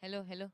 Hello, hello.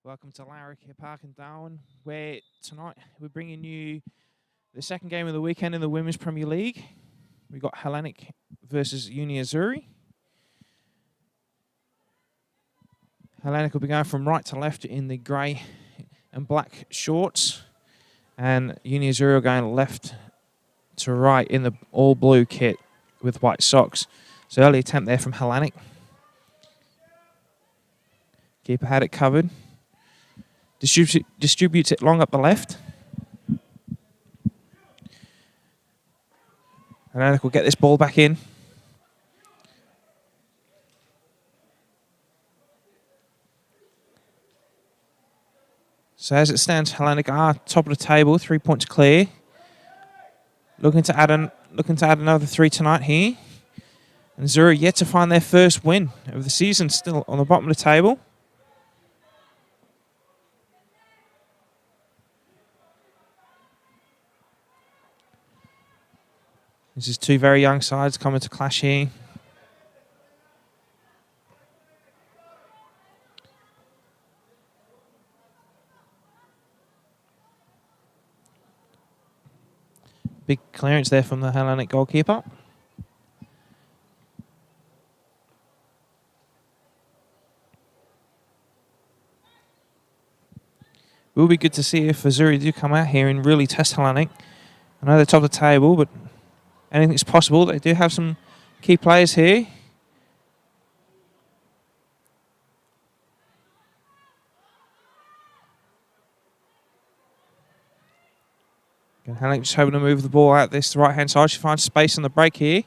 Welcome to Larrick Park in Darwin, where tonight we're bringing you the second game of the weekend in the Women's Premier League. We've got Hellenic versus Azzurri. Hellenic will be going from right to left in the grey and black shorts, and Azzurri are going left to right in the all blue kit with white socks. So early attempt there from Hellenic. Keeper had it covered. Distributes it long up the left. Hellenic will get this ball back in. So as it stands, Hellenic are top of the table, 3 points clear. Looking to add another 3 tonight here. And Azzurri yet to find their first win of the season, still on the bottom of the table. This is two very young sides coming to clash here. Big clearance there from the Hellenic goalkeeper. It will be good to see if Azzurri do come out here and really test Hellenic. I know they're top of the table, but anything's possible. They do have some key players here. And Hellenic just hoping to move the ball out this right-hand side. She finds space on the break here.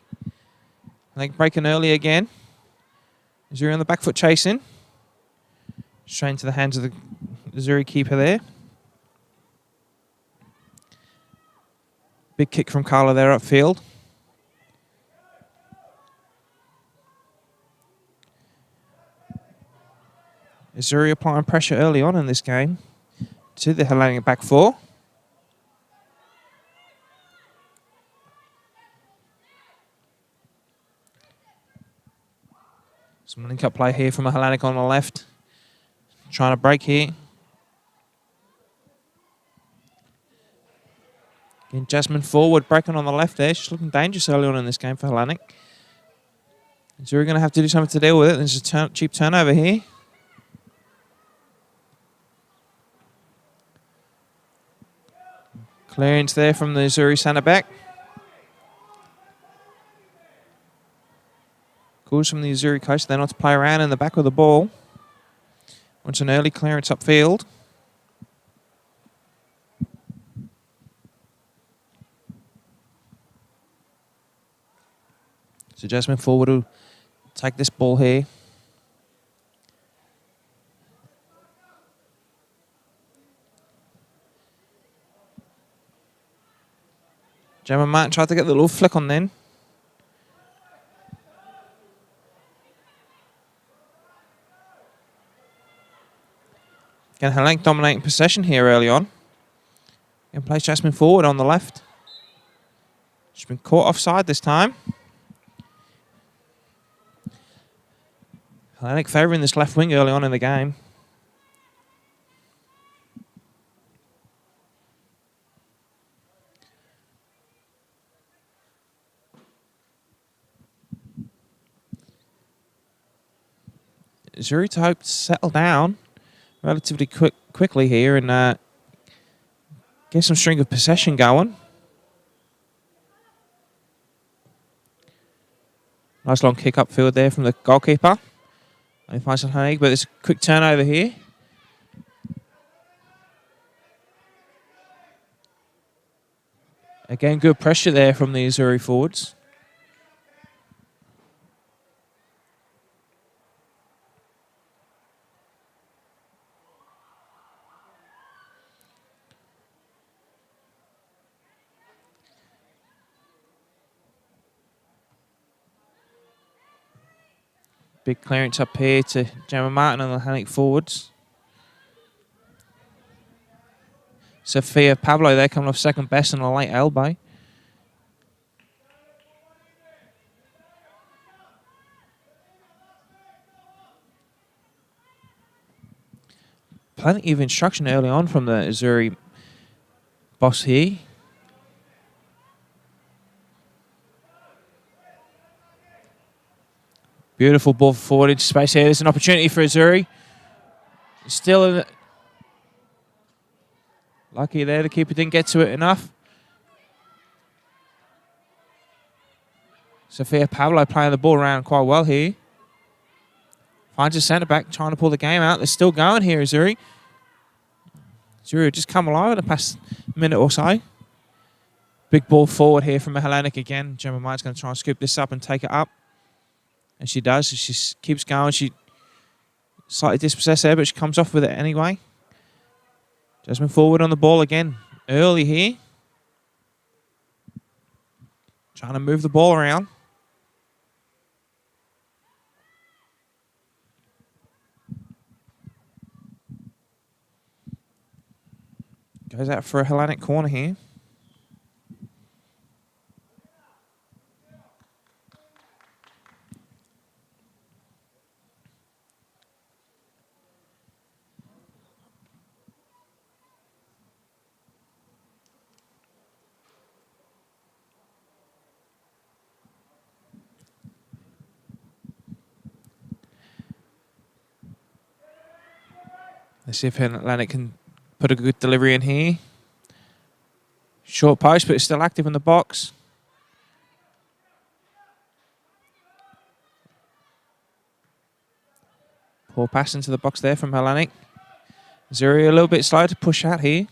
Hellenic breaking early again. Azzurri on the back foot chasing. Straight into the hands of the Azzurri keeper there. Big kick from Carla there upfield. Azzurri applying pressure early on in this game to the Hellenic back four. Some link-up play here from a Hellenic on the left. Trying to break here. Again, Jasmine forward, breaking on the left there. She's looking dangerous early on in this game for Hellenic. Azzurri going to have to do something to deal with it. There's a cheap turnover here. Clearance there from the Azzurri centre back. Calls from the Azzurri coach. They're not to play around in the back of the ball. Wants an early clearance upfield. So Jasmine forward will take this ball here. Gemma Martin tried to get the little flick on then. Again, Hellenic dominating possession here early on. And plays Jasmine forward on the left. She's been caught offside this time. Hellenic favouring this left wing early on in the game. Azzurri to hope to settle down relatively quickly here and get some string of possession going. Nice long kick upfield there from the goalkeeper. Only finds Hellenic, but there's a quick turnover here. Again, good pressure there from the Azzurri forwards. Big clearance up here to Gemma Martin on the Hellenic forwards. Sophia Pablo there coming off second best on a late elbow. Plenty of instruction early on from the Azzurri boss here. Beautiful ball forward into space here. There's an opportunity for Azzurri. Still lucky there, the keeper didn't get to it enough. Sophia Pablo playing the ball around quite well here. Finds a centre-back trying to pull the game out. They're still going here, Azzurri. Azzurri just come alive in the past minute or so. Big ball forward here from Hellenic again. Gemma Martin's going to try and scoop this up and take it up. And she does. She keeps going. She slightly dispossessed there, but she comes off with it anyway. Jasmine forward on the ball again. Early here. Trying to move the ball around. Goes out for a Hellenic corner here. Let's see if Hellenic can put a good delivery in here. Short post, but it's still active in the box. Poor pass into the box there from Hellenic. Azzurri a little bit slow to push out here.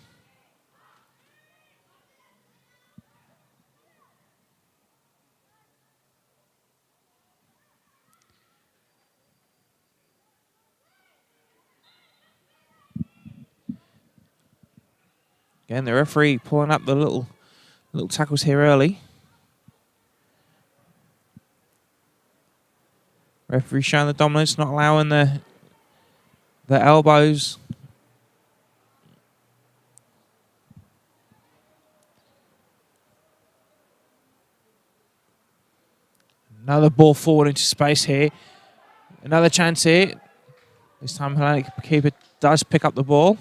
Again, the referee pulling up the little tackles here early. Referee showing the dominance, not allowing the elbows. Another ball forward into space here. Another chance here. This time Hellenic keeper does pick up the ball.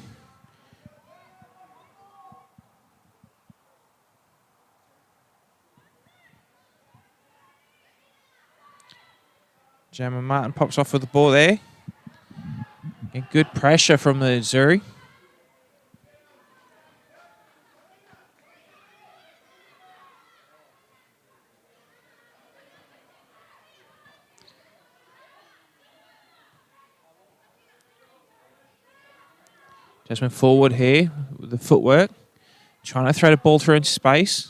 Gemma Martin pops off with the ball there. And good pressure from the Azzurri. Just went forward here with the footwork. Trying to throw the ball through into space.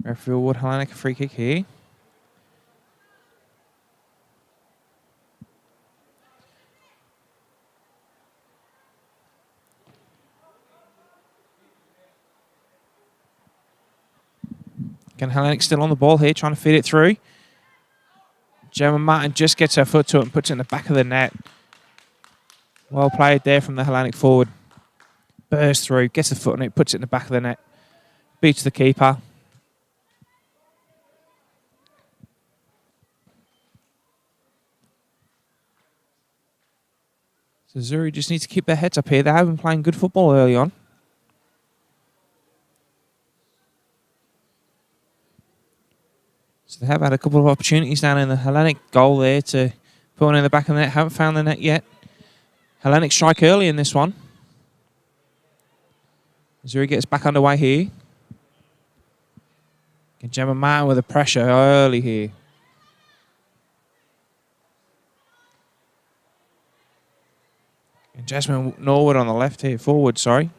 Referee award Hellenic a free kick here. Again, Hellenic still on the ball here, trying to feed it through. Gemma Martin just gets her foot to it and puts it in the back of the net. Well played there from the Hellenic forward. Bursts through, gets the foot on it, puts it in the back of the net. Beats the keeper. So Azzurri just need to keep their heads up here. They have been playing good football early on. So they have had a couple of opportunities down in the Hellenic goal there to put one in the back of the net. Haven't found the net yet. Hellenic strike early in this one. Azzurri gets back underway here. And Gemma Martin with the pressure early here. And Jasmine Norwood on the left here, forward, sorry.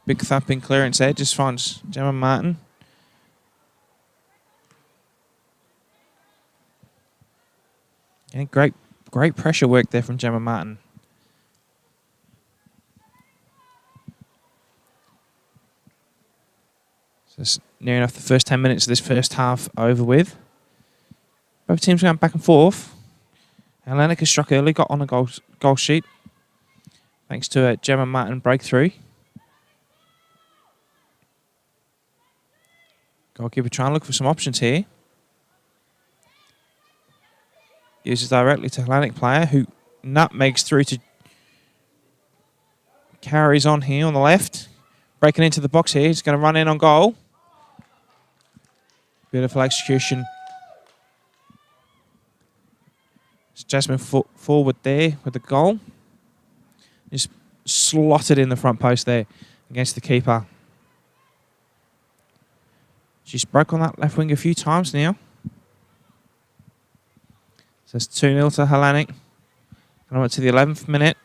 Big thumping clearance there, just finds Gemma Martin. And great pressure work there from Gemma Martin. So it's near enough the first 10 minutes of this first half over with. Both teams going back and forth. Hellenic has struck early, got on a goal sheet. Thanks to a Gemma Martin breakthrough. Goalkeeper trying to look for some options here. Uses directly to Hellenic player who nutmegs through to carries on here on the left. Breaking into the box here. He's going to run in on goal. Beautiful execution. It's Jasmine forward there with the goal. Just slotted in the front post there against the keeper. She's broke on that left wing a few times now. So it's 2-0 to Hellenic. And on to the 11th minute.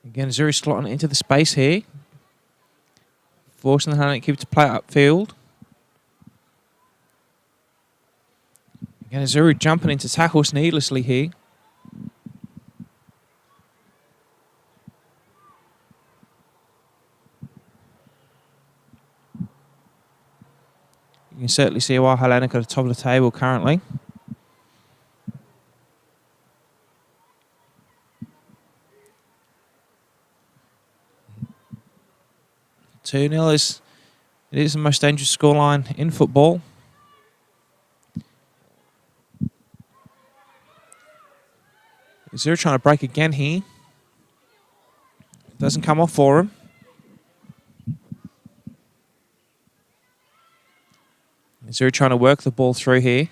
Again, Azzurri slotting it into the space here. Forcing the Hellenic keeper to play upfield. Again, Azzurri jumping into tackles needlessly here. You can certainly see why Hellenic are at the top of the table currently. It is the most dangerous scoreline in football. Azzurri trying to break again here. Doesn't come off for him. Azzurri trying to work the ball through here.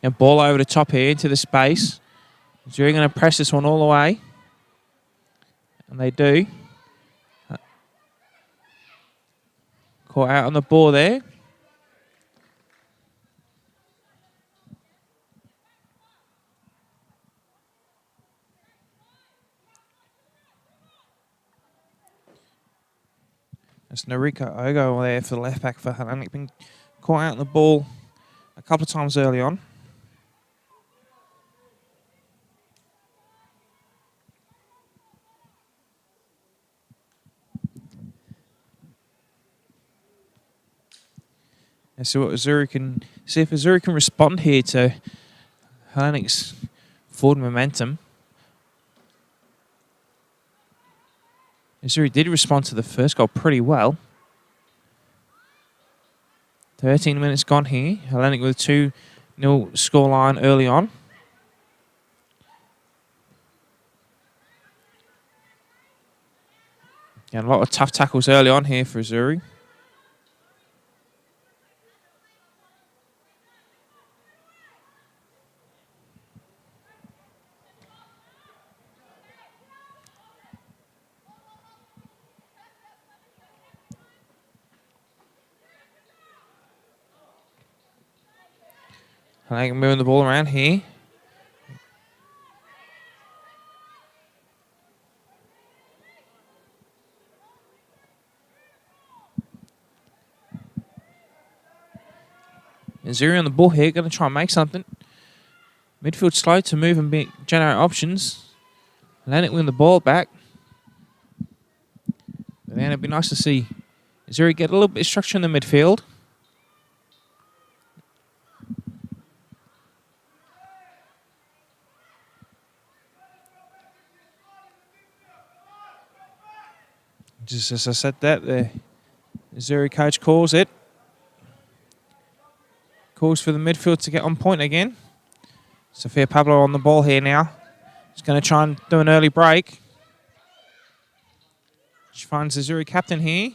And ball over the top here into the space. Azzurri going to press this one all the way. And they do. Caught out on the ball there. That's Narika Ogo there for the left back for Hellenic. Been caught out on the ball a couple of times early on. And see what Azzurri can see if Azzurri can respond here to Hellenic's forward momentum. Azzurri did respond to the first goal pretty well. 13 minutes gone here. Hellenic with a 2-0 scoreline early on. And a lot of tough tackles early on here for Azzurri. Hellenic moving the ball around here. Azzurri on the ball here, going to try and make something. Midfield slow to move and generate options. Hellenic win the ball back. But then it'd be nice to see Azzurri get a little bit of structure in the midfield. Just as I said that, the Azzurri coach calls it. Calls for the midfield to get on point again. Sofia Pablo on the ball here now. She's going to try and do an early break. She finds the Azzurri captain here.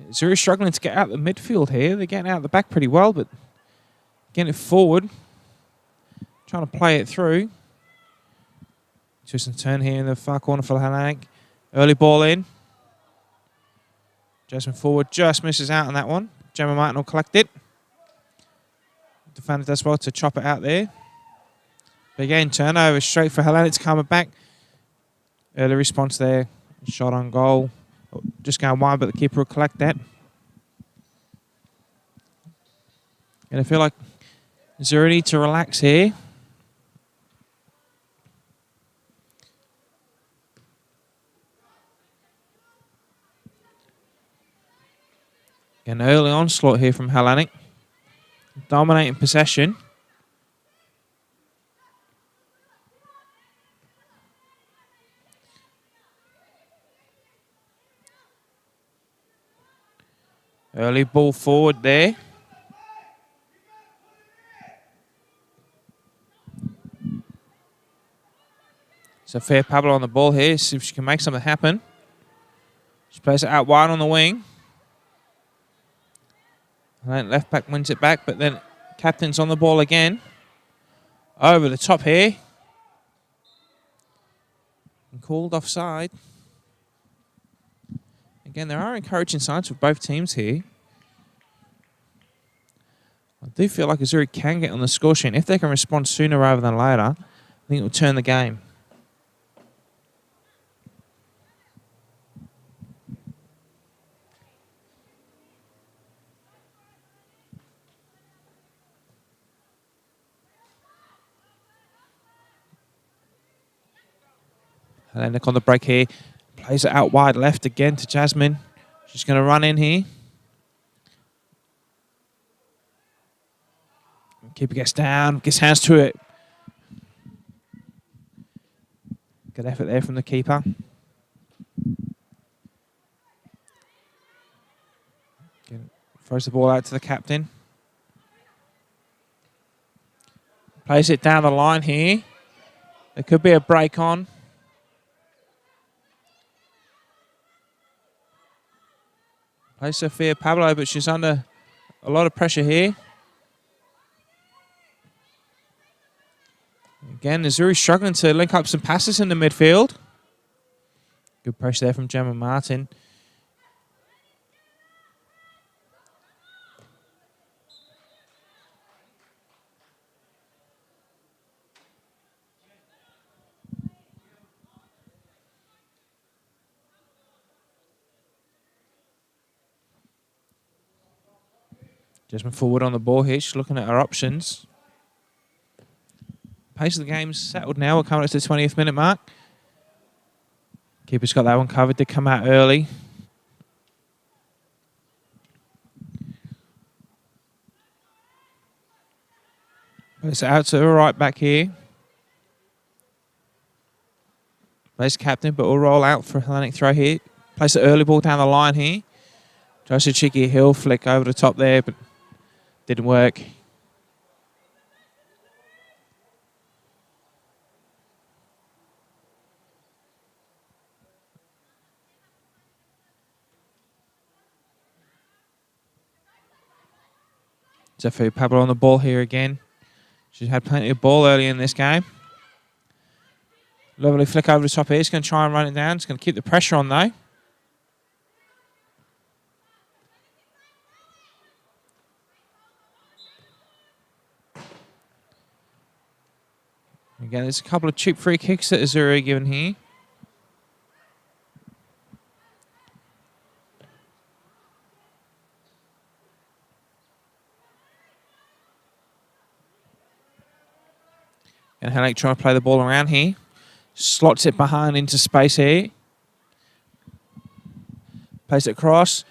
Azzurri struggling to get out the midfield here. They're getting out the back pretty well, but getting it forward. Trying to play it through. Twist and turn here in the far corner for Hellenic. Early ball in. Jasmine forward, just misses out on that one. Gemma Martin will collect it. Defender does well to chop it out there. But again, turnover straight for Hellenic to come back. Early response there. Shot on goal. Just going wide, but the keeper will collect that. And I feel like Azzurri need to relax here. An early onslaught here from Hellenic. Dominating possession. Early ball forward there. Sofia Pablo on the ball here. See if she can make something happen. She plays it out wide on the wing. And then left back wins it back, but then captain's on the ball again. Over the top here. And called offside. Again, there are encouraging signs for both teams here. I do feel like Azzurri can get on the score sheet. If they can respond sooner rather than later, I think it will turn the game. Hellenic on the break here. Plays it out wide left again to Jasmine. She's going to run in here. Keeper gets down, gets hands to it. Good effort there from the keeper. Throws the ball out to the captain. Plays it down the line here. There could be a break on. Plays Sofia Pablo, but she's under a lot of pressure here. Again, Azzurri struggling to link up some passes in the midfield. Good pressure there from Gemma Martin. Jasmine forward on the ball here. She's looking at her options. Pace of the game's settled now. We're coming up to the 20th minute mark. Keeper's got that one covered. Did come out early. Plays it out to her right back here. Plays captain, but will roll out for a Hellenic throw here. Plays the early ball down the line here. Tries a cheeky heel flick over the top there, but didn't work. Sofia Pablo on the ball here again. She's had plenty of ball early in this game. Lovely flick over the top here. He's going to try and run it down. He's going to keep the pressure on though. Again, there's a couple of cheap free kicks that Azzurri given here. And Hellenic trying to play the ball around here. Slots it behind into space here. Plays it across.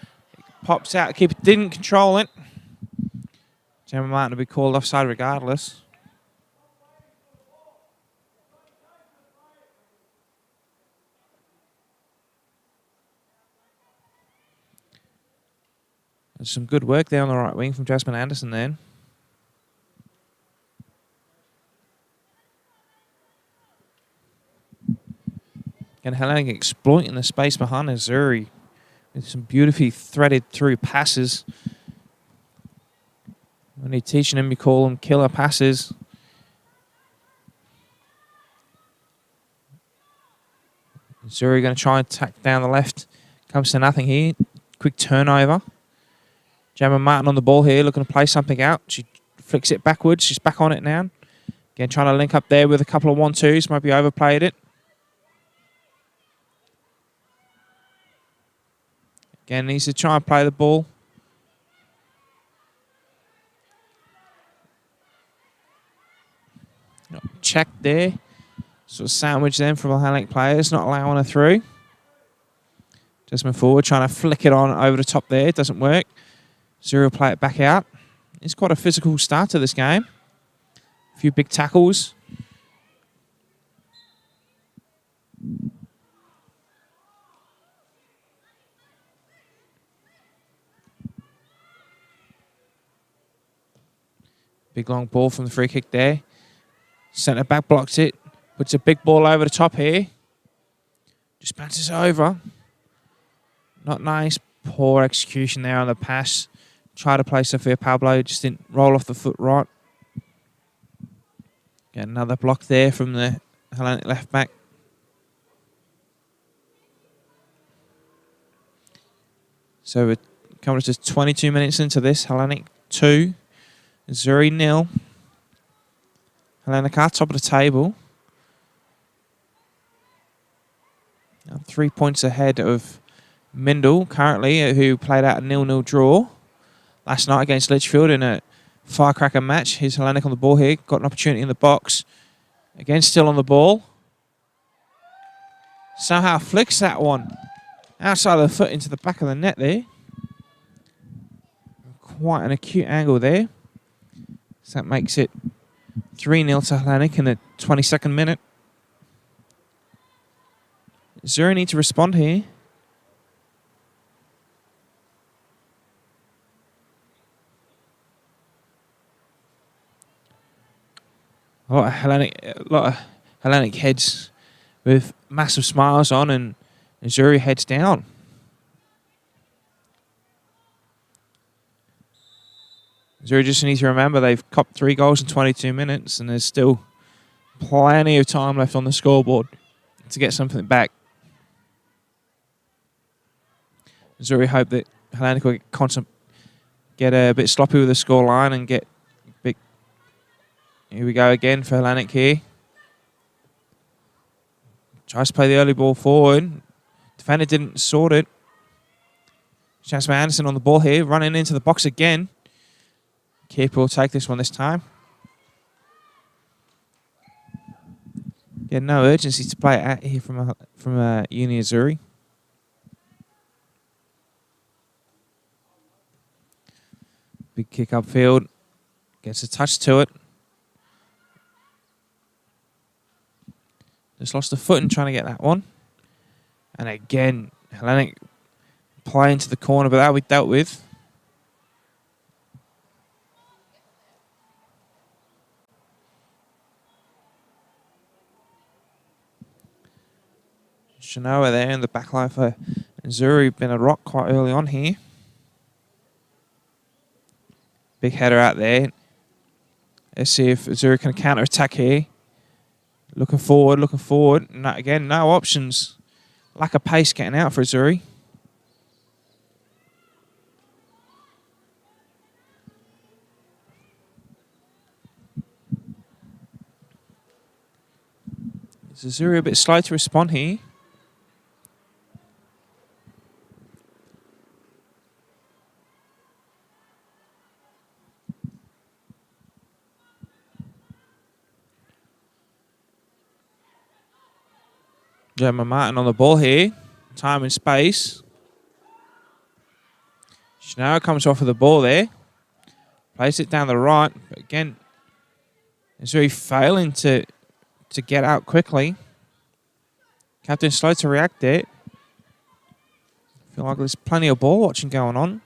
Pops out. The keeper didn't control it. Gemma Martin will be called offside regardless. There's some good work there on the right wing from Jasmine Anderson then. And Hellenic exploiting the space behind Azzurri with some beautifully threaded through passes. When you're teaching them, you call them killer passes. Azzurri going to try and tack down the left. Comes to nothing here. Quick turnover. Gemma Martin on the ball here, looking to play something out. She flicks it backwards. She's back on it now. Again, trying to link up there with a couple of 1-2s. Might be overplayed it. Again, needs to try and play the ball. Check there. Sort of sandwich then from the Hellenic players, not allowing her through. Just move forward, trying to flick it on over the top there. It doesn't work. Azzurri will play it back out. It's quite a physical start to this game. A few big tackles. Big long ball from the free kick there. Centre back blocks it. Puts a big ball over the top here. Just bounces over. Not nice. Poor execution there on the pass. Try to play Sofia Pablo. Just didn't roll off the foot right. Get another block there from the Hellenic left back. So we're coming to 22 minutes into this. Hellenic 2. Azzurri 0. Hellenic are top of the table. Now 3 points ahead of Mindel currently, who played out a 0-0 draw last night against Litchfield in a firecracker match. Here's Hellenic on the ball here. Got an opportunity in the box. Again, still on the ball. Somehow flicks that one outside of the foot into the back of the net there. Quite an acute angle there. So that makes it 3-0 to Hellenic in the 22nd minute. Azzurri need to respond here. A lot of Hellenic heads with massive smiles on, and Azzurri heads down. Azzurri just needs to remember they've copped 3 goals in 22 minutes, and there's still plenty of time left on the scoreboard to get something back. Azzurri hope that Hellenic will get a bit sloppy with the scoreline and get big. Here we go again for Hellenic here. Tries to play the early ball forward. Defender didn't sort it. Jasmine Anderson on the ball here, running into the box again. Keeper will take this one this time. Yeah, no urgency to play it out here from Uni Azzurri. Big kick upfield. Gets a touch to it. Just lost the foot in trying to get that one. And again, Hellenic playing to the corner, but that we dealt with. Shanoa there in the back line for Azzurri. Been a rock quite early on here. Big header out there. Let's see if Azzurri can counter-attack here. Looking forward. No, again, no options. Lack of pace getting out for Azzurri. Azzurri a bit slow to respond here. Gemma Martin on the ball here. Time and space. Schnauer comes off with the ball there. Plays it down the right. But again, Azzurri failing to get out quickly. Captain slow to react there. Feel like there's plenty of ball watching going on.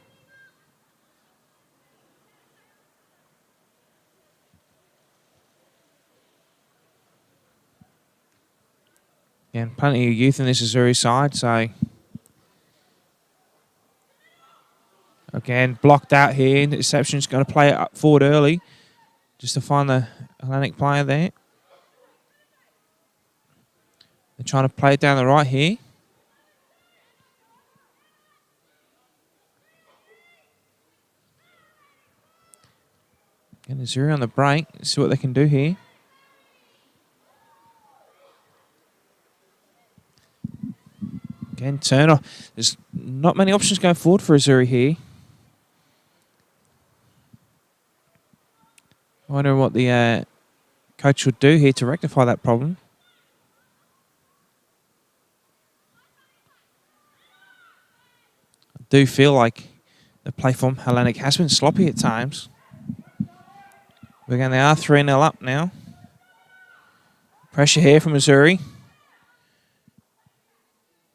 Again, plenty of youth in this Azzurri side, so again, blocked out here. Interception's going to play it up forward early just to find the Hellenic player there. They're trying to play it down the right here. Again, Azzurri on the break. Let's see what they can do here. Again, Turner. There's not many options going forward for Azzurri here. Wondering what the coach would do here to rectify that problem. I do feel like the play from Hellenic has been sloppy at times. But again, they are 3-0 up now. Pressure here from Azzurri.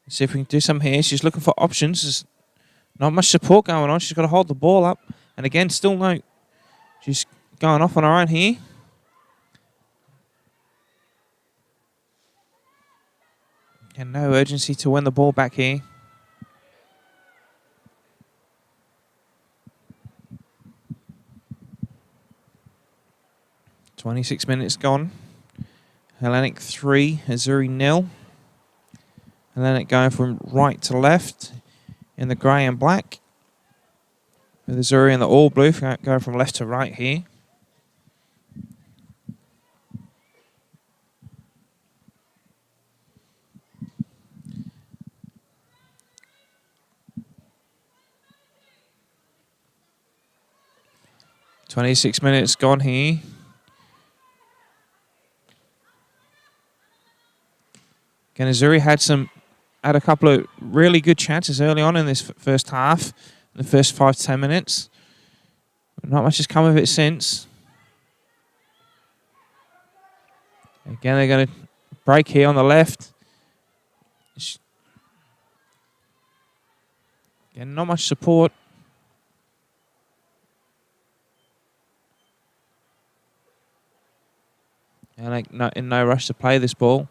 See if we can do something here. She's looking for options. There's not much support going on. She's got to hold the ball up. And again, still no. She's going off on her own here. And no urgency to win the ball back here. .26 minutes gone. Hellenic 3, Azzurri 0. Hellenic going from right to left in the grey and black. With Azzurri in the all blue going from left to right here. .26 minutes gone here. Again, Azzurri had a couple of really good chances early on in this first half, in the first 5 to 10 minutes. But not much has come of it since. Again, they're going to break here on the left. Again, not much support. And in no rush to play this ball.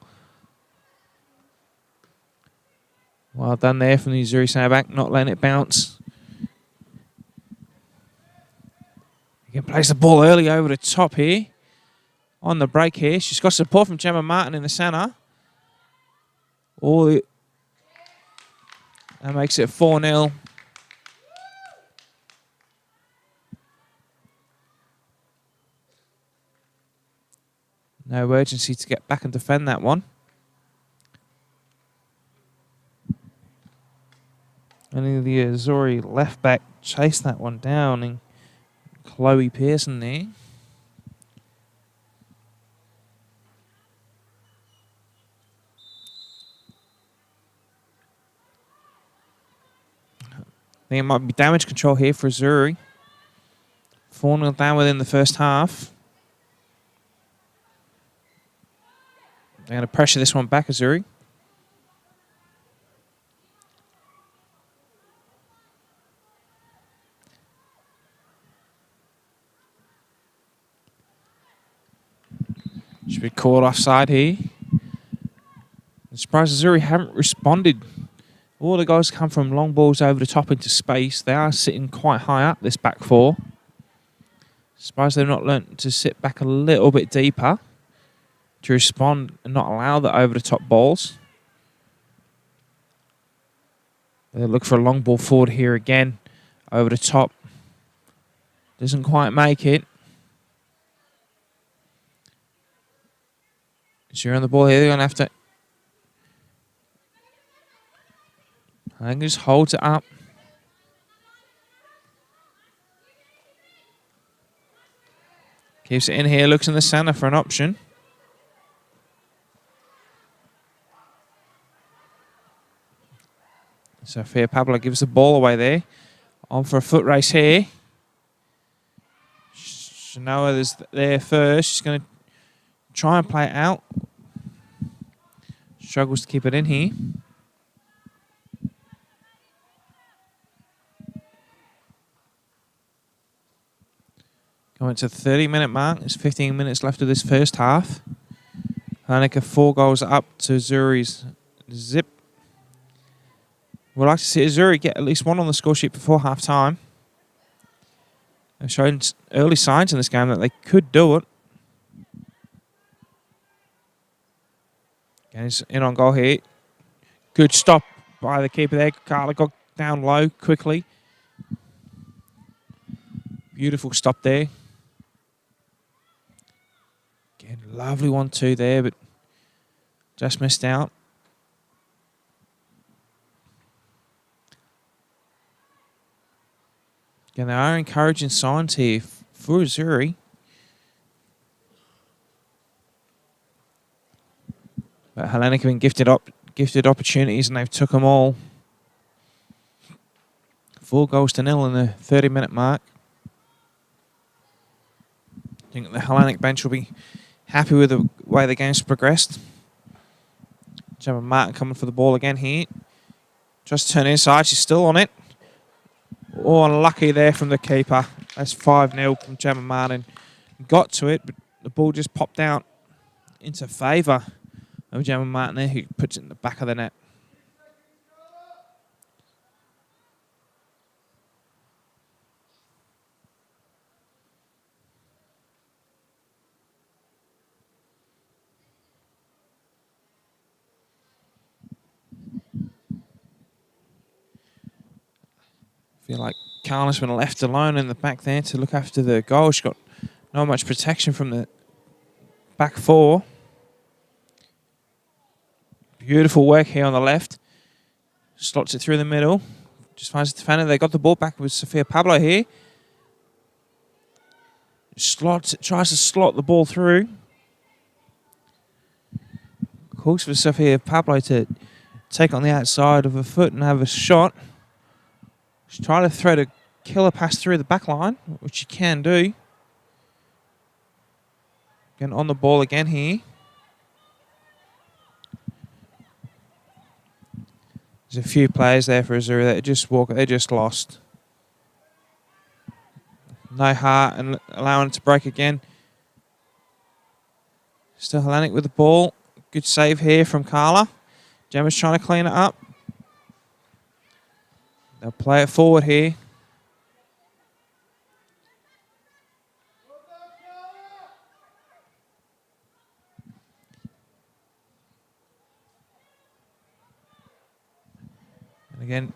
Well done there from the Azzurri centre-back, not letting it bounce. You can place the ball early over the top here. On the break here. She's got support from Gemma Martin in the centre. That makes it 4-0. No urgency to get back and defend that one. Only the Azzurri left back chased that one down, and Chloe Pearson there. I think it might be damage control here for Azzurri. 4-0 down within the first half. They're going to pressure this one back, Azzurri. Should be caught offside here. I'm surprised Azzurri haven't responded. All the guys come from long balls over the top into space. They are sitting quite high up, this back four. Surprised they've not learnt to sit back a little bit deeper to respond and not allow the over the top balls. They look for a long ball forward here again. Over the top. Doesn't quite make it. Azzurri on the ball here. They're going to have to... I think just holds it up. Keeps it in here, looks in the centre for an option. Sofia Pablo gives the ball away there. On for a foot race here. Shanoa is there first. She's going to try and play it out. Struggles to keep it in here. Going to the 30-minute mark. There's 15 minutes left of this first half. Hellenic 4 goals up to Azzurri's zip. We'd like to see Azzurri get at least one on the score sheet before half-time. They've shown early signs in this game that they could do it. Again, he's in on goal here. Good stop by the keeper there. Carla got down low quickly. Beautiful stop there. Again, lovely 1-2 there, but just missed out. Again, there are encouraging signs here for Azzurri. But Hellenic have been gifted opportunities and they've took them all. 4 goals to 0 in the 30-minute mark. I think the Hellenic bench will be happy with the way the game's progressed. Gemma Martin coming for the ball again here. Just turn inside, she's still on it. Oh, unlucky there from the keeper. That's 5-0 from Gemma Martin. Got to it, but the ball just popped out into favour of Gemma Martin there, who puts it in the back of the net. I feel like Carla's been left alone in the back there to look after the goal. She's got not much protection from the back 4. Beautiful work here on the left. Slots it through the middle. Just finds the defender. They got the ball back with Sofia Pablo here. Tries to slot the ball through. Calls for Sofia Pablo to take on the outside of her foot and have a shot. She's trying to throw the killer pass through the back line, which she can do. Getting on the ball again here. There's a few players there for Azzurri that just they just lost. No heart and allowing it to break again. Still Hellenic with the ball. Good save here from Carla. Gemma's trying to clean it up. They'll play it forward here. And again,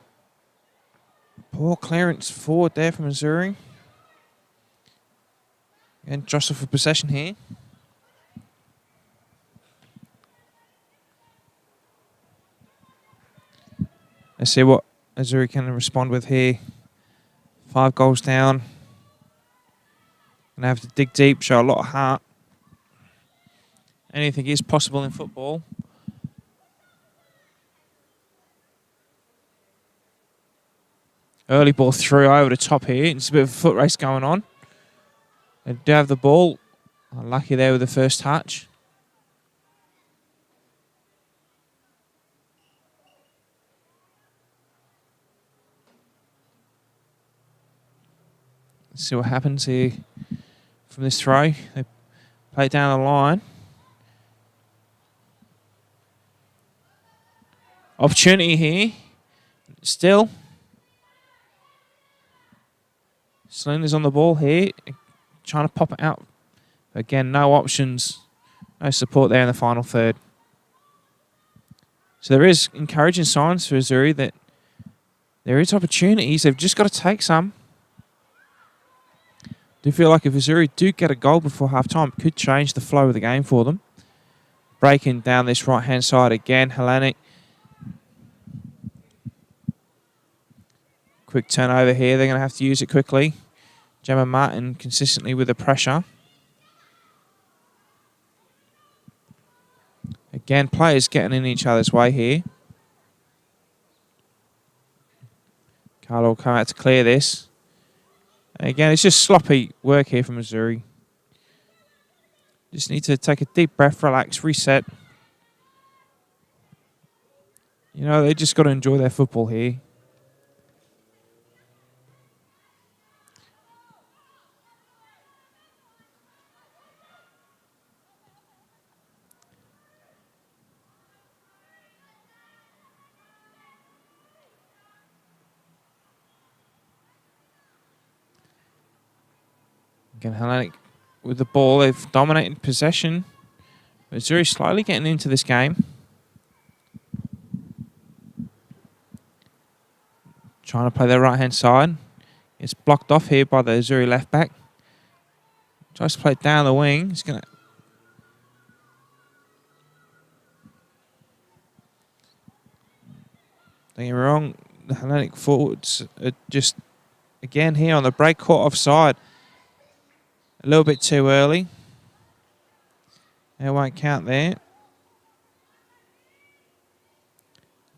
poor clearance forward there from Azzurri. Again, jostle for possession here. Let's see what Azzurri can respond with here. 5 goals down. Gonna have to dig deep, show a lot of heart. Anything is possible in football. Early ball through over the top here. It's a bit of a foot race going on. They do have the ball. Unlucky there with the first touch. Let's see what happens here from this throw. They play it down the line. Opportunity here. Still. Selena's on the ball here. Trying to pop it out. Again, no options. No support there in the final third. So there is encouraging signs for Azzurri that there is opportunities. They've just got to take some. I do feel like if Azzurri do get a goal before half-time, it could change the flow of the game for them. breaking down this right-hand side again. Hellenic. Quick turnover here. They're going to have to use it quickly. Gemma Martin consistently with the pressure. Again, players getting in each other's way here. Carlo will come out to clear this. And again, it's just sloppy work here from Azzurri. Just need to take a deep breath, relax, reset. You know, they just got to enjoy their football here. Again, Hellenic with the ball. They've dominated possession. Azzurri slightly getting into this game. Trying to play their right-hand side. It's blocked off here by the Azzurri left-back. Tries to play it down the wing. He's going to... Don't get me wrong. The Hellenic forwards are just, again, here on the break, caught offside. A little bit too early. It won't count there.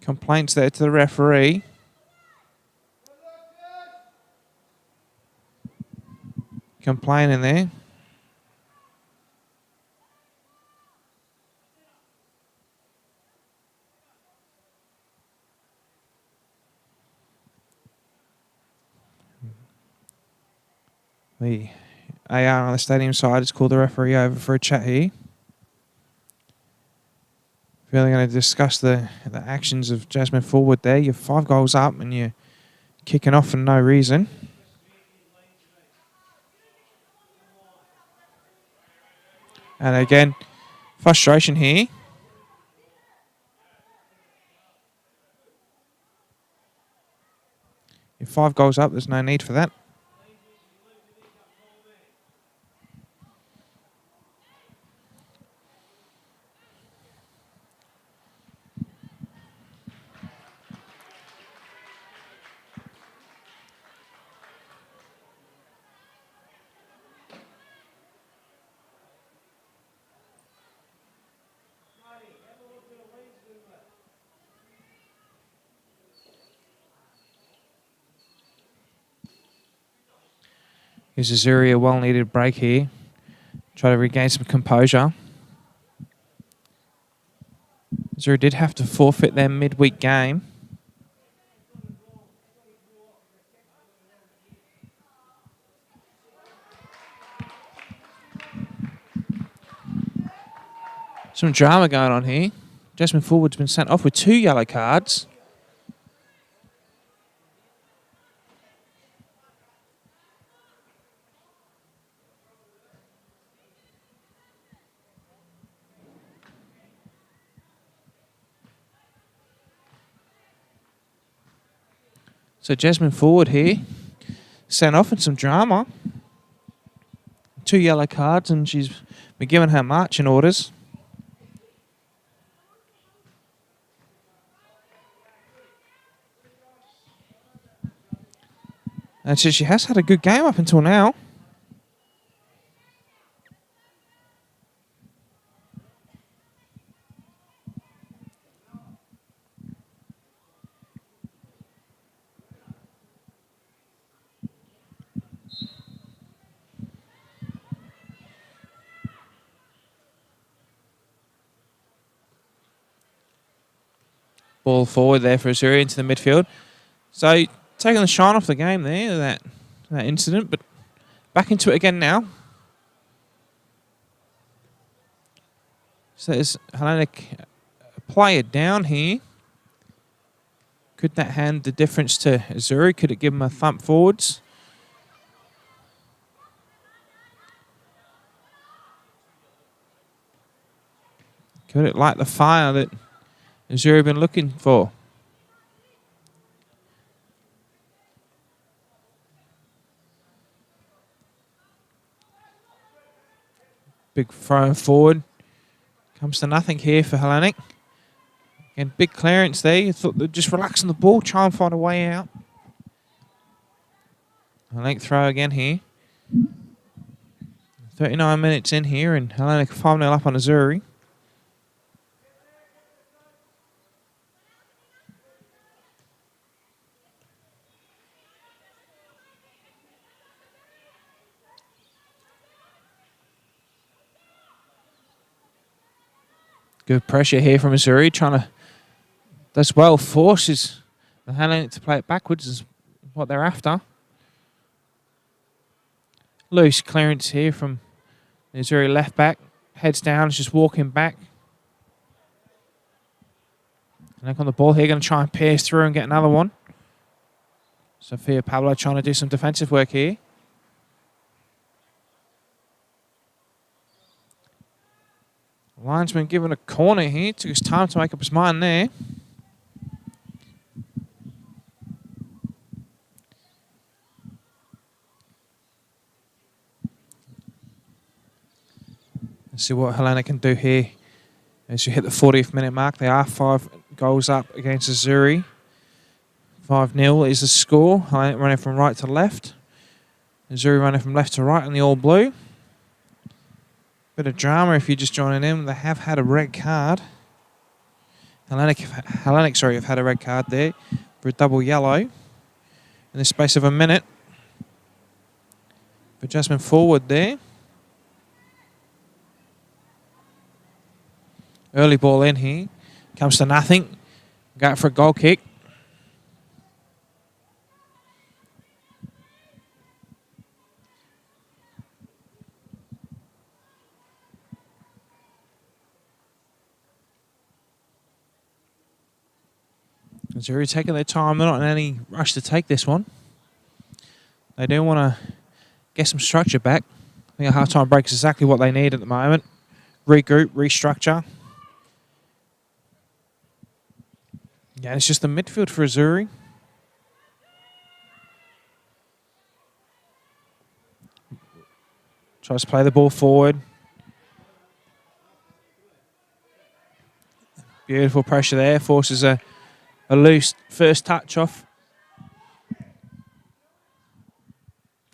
Complaints there to the referee. Complaining there. The AR on the stadium side has called the referee over for a chat here. We're going to discuss the actions of Jasmine Forward there. You're 5 goals up and you're kicking off for no reason. And again, frustration here. You're 5 goals up, there's no need for that. Gives Azzurri a well-needed break here. Try to regain some composure. Azzurri did have to forfeit their midweek game. Some drama going on here. Jasmine Forward's been sent off with 2 yellow cards. So Jasmine Forward here, sent off in some drama. 2 yellow cards and she's been given her marching orders. And so she has had a good game up until now. Ball forward there for Azzurri into the midfield. So taking the shine off the game there, that incident, but back into it again now. So there's Hellenic player down here. Could that hand the difference to Azzurri? Could it give him a thump forwards? Could it light the fire that Azzurri have been looking for? Big throw forward. Comes to nothing here for Hellenic. Again, big clearance there. You thought they'd just relax on the ball, try and find a way out. Hellenic throw again here. 39 minutes in here, and Hellenic 5-0 up on Azzurri. Good pressure here from Azzurri, trying to, does well, forces the Hellenic to play it backwards is what they're after. Loose clearance here from the Azzurri left back. Heads down, just walking back. Hellenic on the ball here, going to try and pierce through and get another one. Sophia Pablo trying to do some defensive work here. Linesman given a corner here. Took his time to make up his mind there. Let's see what Hellenic can do here. As you hit the 40th minute mark, they are 5 goals up against Azzurri. 5-0 is the score. Hellenic running from right to left. Azzurri running from left to right on the all blue. Bit of drama if you're just joining in. They have had a red card. Hellenic, have had a red card there for a double yellow in the space of a minute. Adjustment forward there. Early ball in here. Comes to nothing. Go for a goal kick. Azzurri taking their time. They're not in any rush to take this one. They do want to get some structure back. I think a half-time break is exactly what they need at the moment. Regroup, restructure. Yeah, it's just the midfield for Azzurri. Tries to play the ball forward. Beautiful pressure there. Forces a loose first touch off.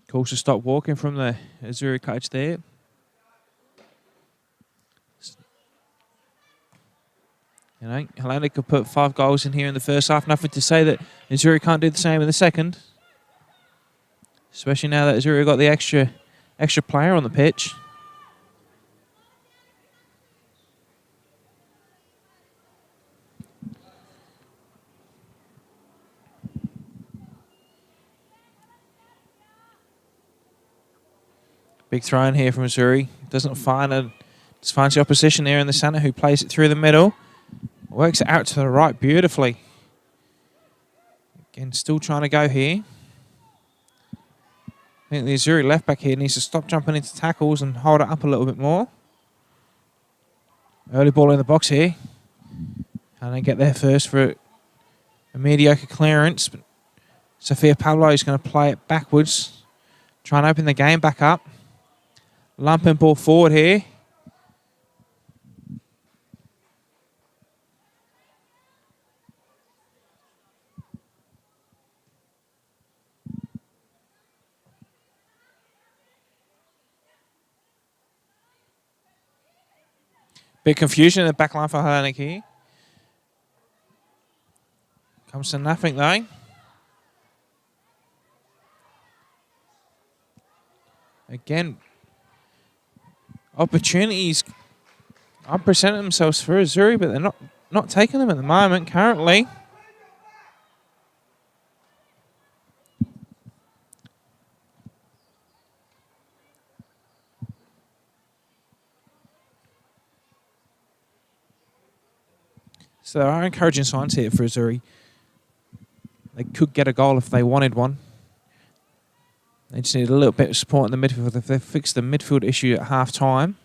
Calls to stop walking from the Azzurri coach there. You know, Hellenic could put 5 goals in here in the first half. Nothing to say that Azzurri can't do the same in the second. Especially now that Azzurri got the extra player on the pitch. Big throw in here from Azzurri. Just finds the opposition there in the centre who plays it through the middle. Works it out to the right beautifully. Again, still trying to go here. I think the Azzurri left back here needs to stop jumping into tackles and hold it up a little bit more. Early ball in the box here. And they get there first for a mediocre clearance. But Sophia Pablo is going to play it backwards. Try and open the game back up. Lumping ball forward here. Bit confusion in the back line for Hellenic here. Comes to nothing though. Again, opportunities are presenting themselves for Azzurri, but they're not taking them at the moment currently. So there are encouraging signs here for Azzurri. They could get a goal if they wanted one. They just need a little bit of support in the midfield. If they fix the midfield issue at half-time,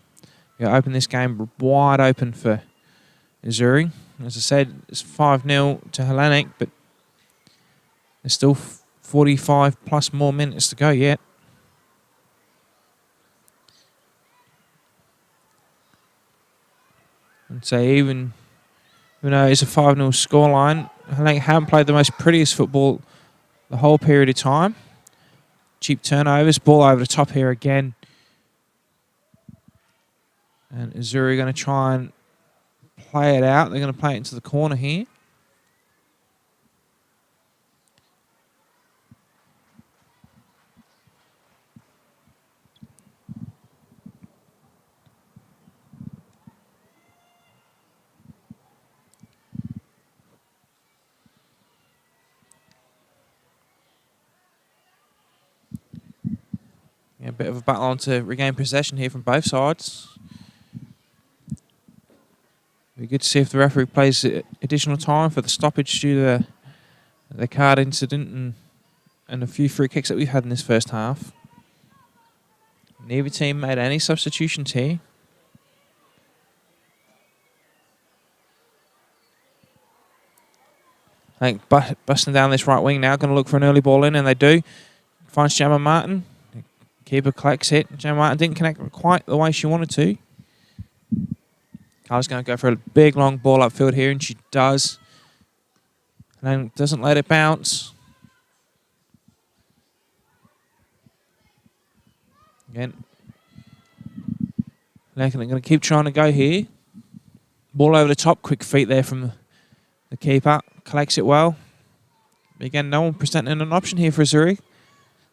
you'll open this game wide open for Azzurri. As I said, it's 5-0 to Hellenic, but there's still 45 plus more minutes to go yet. So even though it's a 5-0 scoreline, Hellenic haven't played the most prettiest football the whole period of time. Cheap turnovers, ball over the top here again. And Azzurri going to try and play it out. They're going to play it into the corner here. Yeah, a bit of a battle on to regain possession here from both sides. Be good to see if the referee plays additional time for the stoppage due to the card incident and a few free kicks that we've had in this first half. Neither team made any substitutions here. I think busting down this right wing now, going to look for an early ball in, and they do. Finds Gemma Martin. Keeper collects it. Gemma Martin didn't connect quite the way she wanted to. Carla's going to go for a big long ball upfield here, and she does. And then doesn't let it bounce. Again. They're going to keep trying to go here. Ball over the top. Quick feet there from the keeper. Collects it well. But again, no one presenting an option here for Azzurri.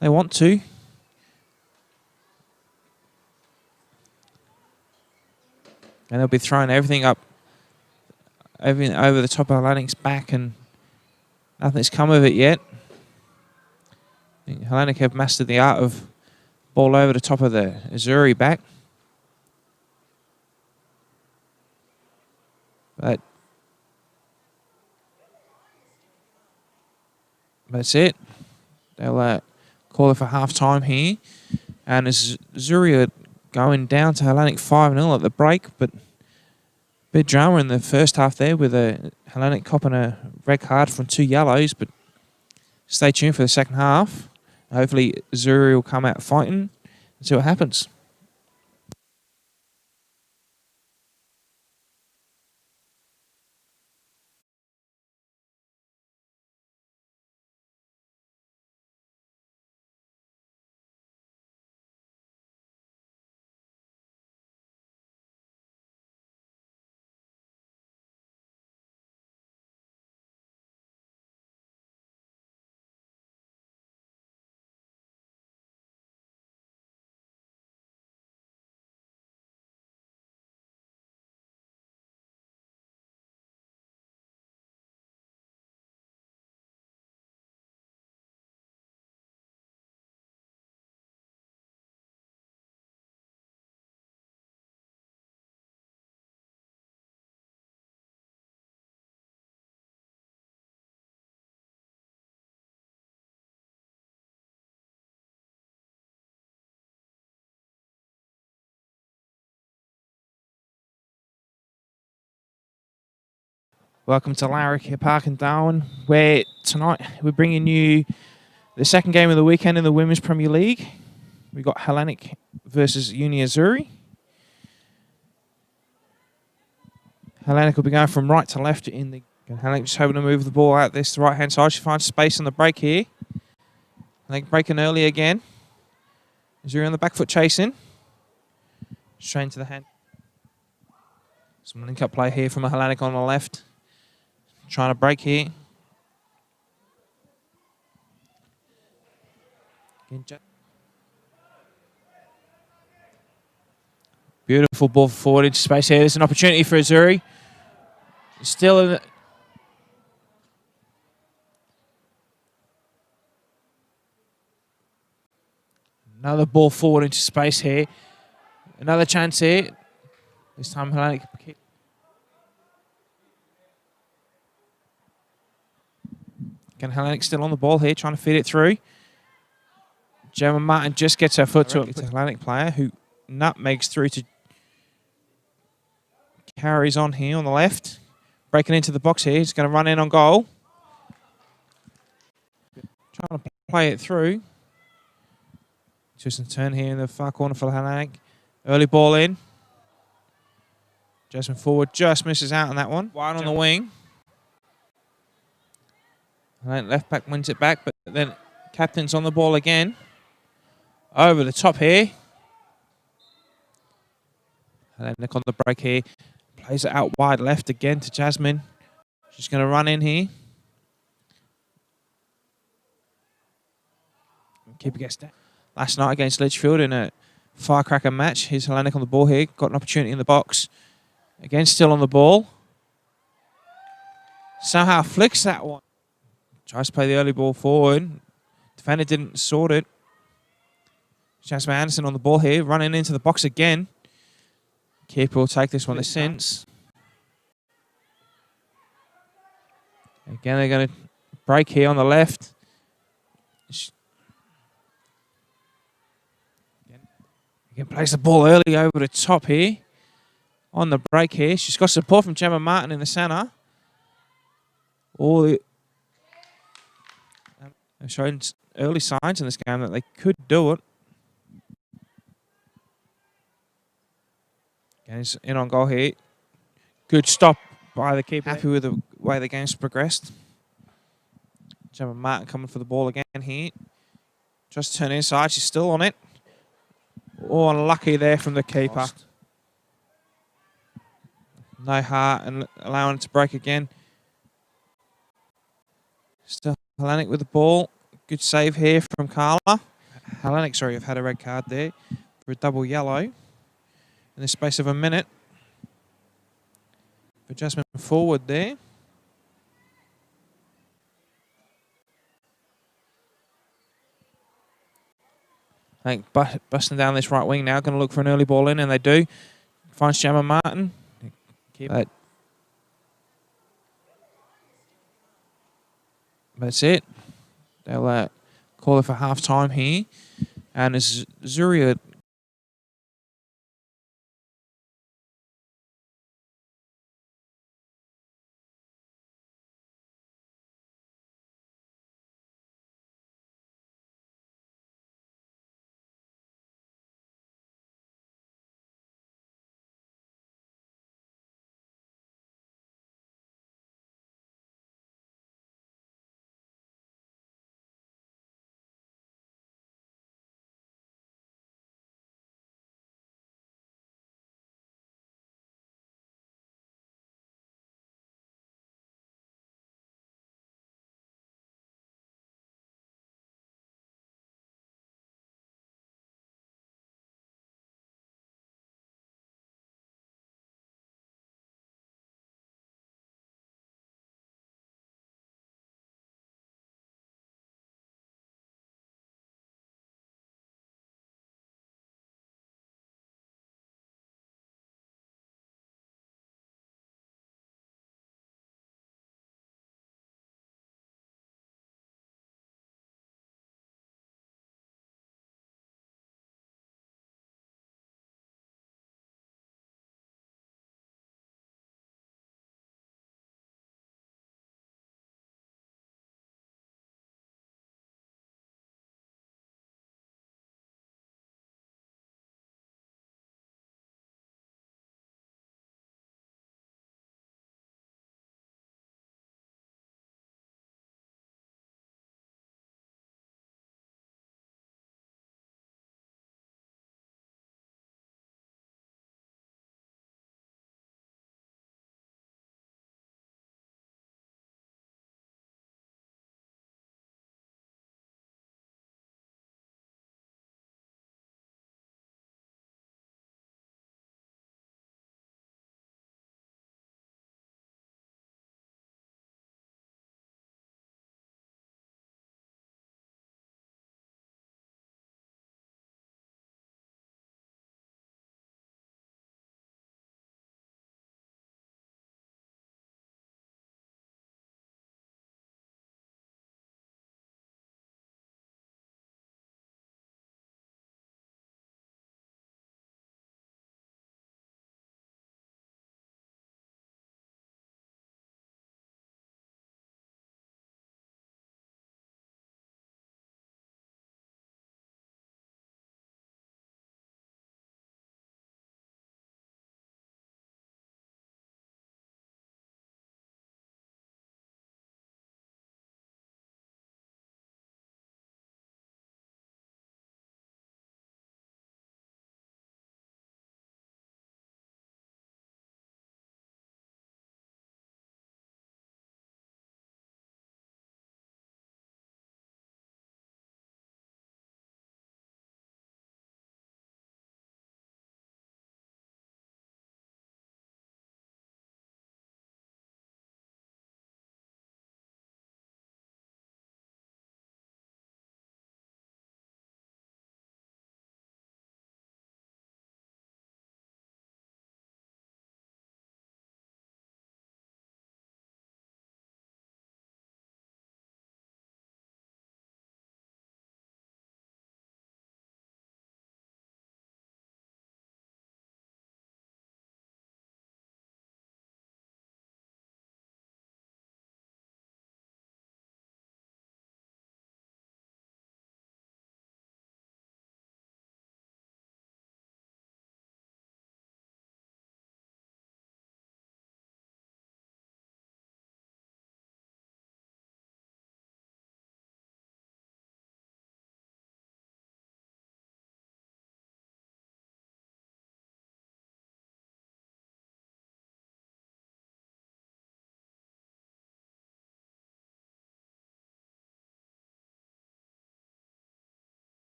They want to. And they'll be throwing everything up, everything over the top of Hellenic's back, and nothing's come of it yet. I think Hellenic have mastered the art of ball over the top of the Azzurri back. But that's it. They'll call it for half-time here. And as Azzurri are going down to Hellenic 5-0 at the break, but a bit drama in the first half there with a Hellenic copping a red card from 2 yellows, but stay tuned for the second half. Hopefully Azzurri will come out fighting and see what happens. Welcome to Larrick Park in Darwin, where tonight we're bringing you the second game of the weekend in the Women's Premier League. We've got Hellenic versus Uni Azzurri. Hellenic will be going from right to left in the... Hellenic just hoping to move the ball out this right-hand side. She finds space on the break here. Hellenic breaking early again. Azzurri on the back foot chasing. Straight into the hand. Some link-up play here from a Hellenic on the left. Trying to break here. Beautiful ball forward into space here. There's an opportunity for Azzurri. Still in the... Another ball forward into space here. Another chance here. This time Hellenic. Again, Hellenic still on the ball here, trying to feed it through. Gemma Martin just gets her foot to it. It's a Hellenic player who nutmegs through to... Carries on here on the left. Breaking into the box here. He's going to run in on goal. Trying to play it through. Just a turn here in the far corner for Hellenic. Early ball in. Jasmine forward just misses out on that one. Wide on the wing. And then left back wins it back, but then captain's on the ball again. Over the top here. Hellenic on the break here. Plays it out wide left again to Jasmine. She's going to run in here. Keeper gets down. Last night against Litchfield in a firecracker match. Here's Hellenic on the ball here. Got an opportunity in the box. Again, still on the ball. Somehow flicks that one. Tries to play the early ball forward. Defender didn't sort it. Jasmine Anderson on the ball here. Running into the box again. Keeper will take this one to Since. Again, they're going to break here on the left. Again, plays the ball early over the top here. On the break here. She's got support from Gemma Martin in the centre. They've shown early signs in this game that they could do it. Again, it's in on goal here. Good stop by the keeper. Happy with the way the game's progressed. Gemma Martin coming for the ball again here. Just turn inside. She's still on it. Oh, unlucky there from the keeper. No heart and allowing it to break again. Still Hellenic with the ball. Good save here from Carla. Hellenic, sorry, have had a red card there for a double yellow in the space of a minute. For Jasmine forward there. I think busting down this right wing now, going to look for an early ball in, and they do. Finds Gemma Martin. That's it. They'll call it for half time here. And Azzurri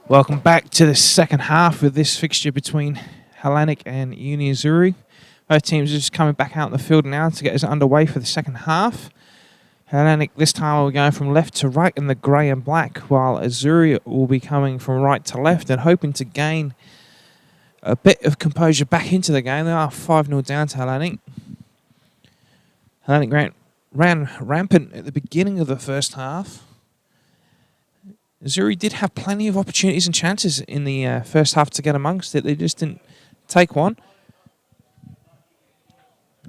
Welcome back to the second half of this fixture between Hellenic and Azzurri. Both teams are just coming back out in the field now to get us underway for the second half. Hellenic this time we're going from left to right in the grey and black, while Azzurri will be coming from right to left and hoping to gain a bit of composure back into the game. They are 5-0 down to Hellenic. Hellenic ran rampant at the beginning of the first half. Azzurri did have plenty of opportunities and chances in the first half to get amongst it. They just didn't take one.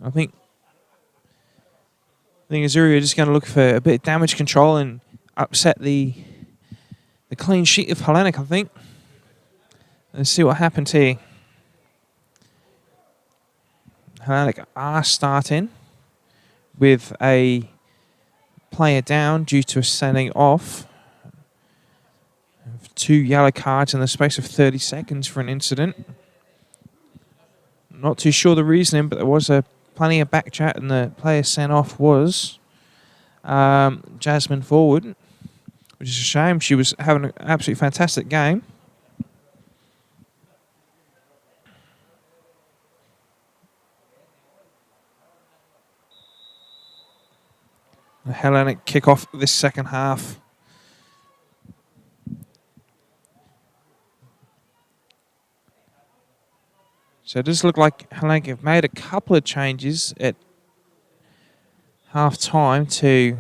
I think Azzurri are just going to look for a bit of damage control and upset the clean sheet of Hellenic, I think. Let's see what happens here. Hellenic are starting with a player down due to a sending off. 2 yellow cards in the space of 30 seconds for an incident. Not too sure the reasoning, but there was plenty of back chat, and the player sent off was Jasmine Forward, which is a shame. She was having an absolutely fantastic game. The Hellenic kick off this second half. So it does look like Hellenic have made a couple of changes at half-time to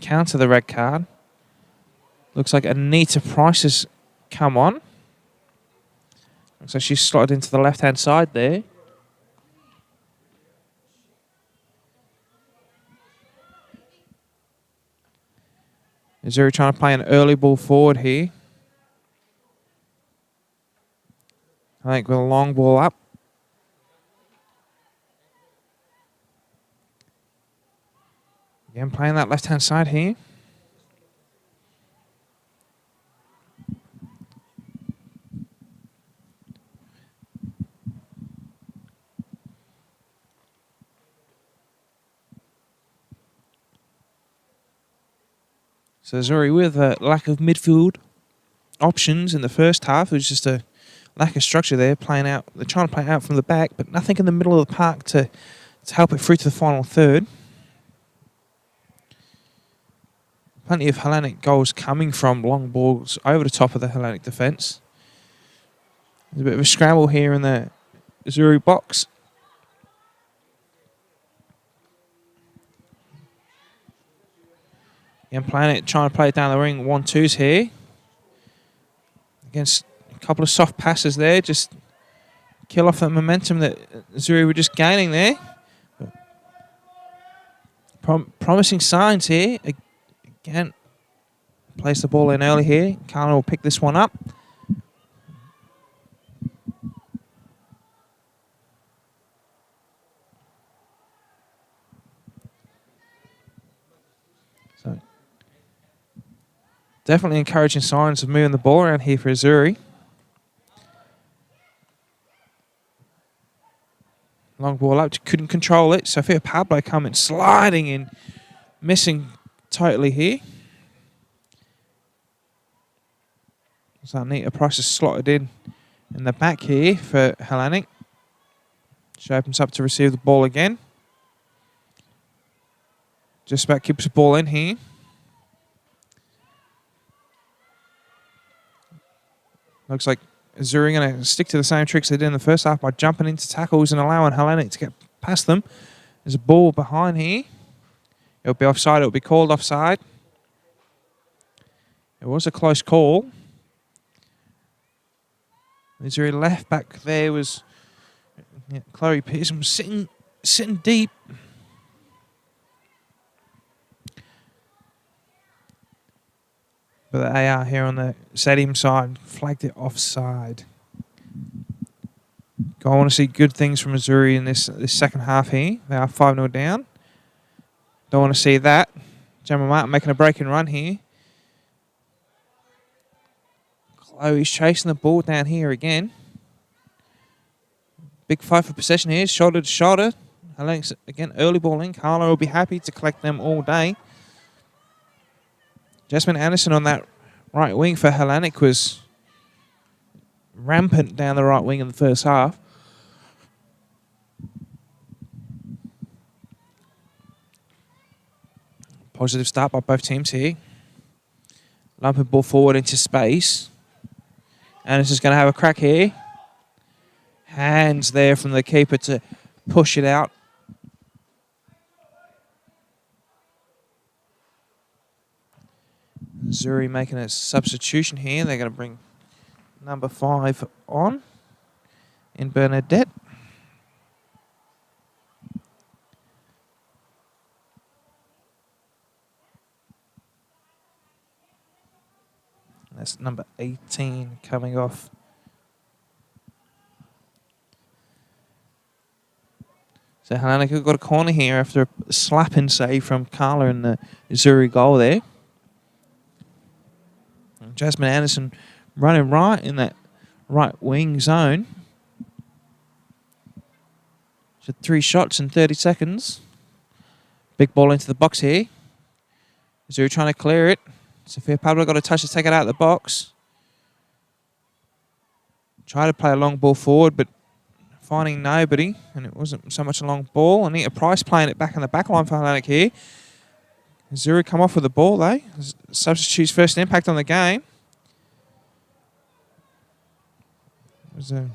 counter the red card. Looks like Anita Price has come on. Looks like she's slotted into the left-hand side there. Azzurri trying to play an early ball forward here. I think with a long ball up. Again, playing that left-hand side here. So Azzurri with a lack of midfield options in the first half. It was just a lack of structure there, playing out. They're trying to play out from the back, but nothing in the middle of the park to help it through to the final third. Plenty of Hellenic goals coming from long balls over the top of the Hellenic defence. There's a bit of a scramble here in the Azzurri box. Again, playing it, trying to play it down the ring. 1-2s here. Against a couple of soft passes there, just kill off the momentum that Azzurri were just gaining there. Promising signs here. Again, place the ball in early here. Carlin will pick this one up. So, definitely encouraging signs of moving the ball around here for Azzurri. Long ball up, couldn't control it. Sophia Pablo coming, sliding in, missing totally here. So Anita Price is slotted in the back here for Hellenic. She opens up to receive the ball again. Just about keeps the ball in here. Looks like Azzurri going to stick to the same tricks they did in the first half by jumping into tackles and allowing Hellenic to get past them. There's a ball behind here. It'll be offside. It'll be called offside. It was a close call. Azzurri left back there was Chloe Pearson was sitting deep. But the AR here on the stadium side flagged it offside. I want to see good things from Azzurri in this second half here. They are 5-0 down. Don't want to see that. Gemma Martin making a break and run here. Chloe's chasing the ball down here again. Big fight for possession here, shoulder to shoulder. Alex, again, early ball in. Carla will be happy to collect them all day. Jasmine Anderson on that right wing for Hellenic was rampant down the right wing in the first half. Positive start by both teams here. Lumping ball forward into space. Anderson is going to have a crack here. Hands there from the keeper to push it out. Azzurri making a substitution here. They're going to bring number 5 on in Bernadette. That's number 18 coming off. So Hellenic got a corner here after a slapping save from Carla in the Azzurri goal there. And Jasmine Anderson running right in that right wing zone. So 3 shots in 30 seconds. Big ball into the box here. Azzurri trying to clear it. Sophia Pablo got a touch to take it out of the box. Tried to play a long ball forward, but finding nobody, and it wasn't so much a long ball. Anita Price playing it back in the back line for Hellenic here. Azzurri come off with the ball, though. Substitute's first impact on the game. It was a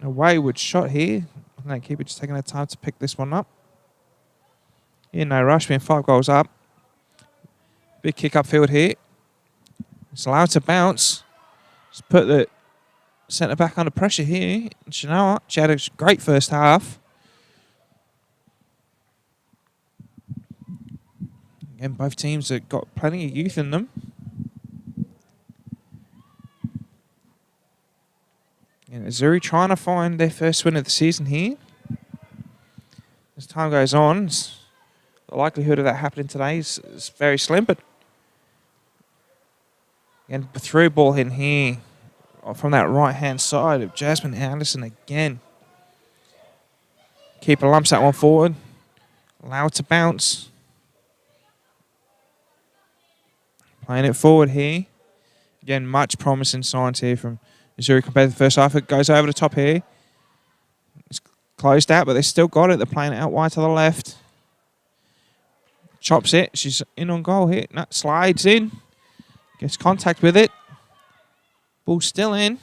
wayward shot here. Hellenic keeper just taking their time to pick this one up. Yeah, no rush, being 5 goals up. Big kick upfield here. It's allowed to bounce. Just put the centre back under pressure here. And you know what? She had a great first half. Again, both teams have got plenty of youth in them. And Azzurri trying to find their first win of the season here. As time goes on, the likelihood of that happening today is very slim, but again, the through ball in here from that right-hand side of Jasmine Anderson again. Keeper lumps that one forward. Allow it to bounce. Playing it forward here. Again, much promising signs here from Azzurri compared to the first half. It goes over the top here. It's closed out, but they still got it. They're playing it out wide to the left. Chops it. She's in on goal here. No, slides in. Gets contact with it. Ball still in.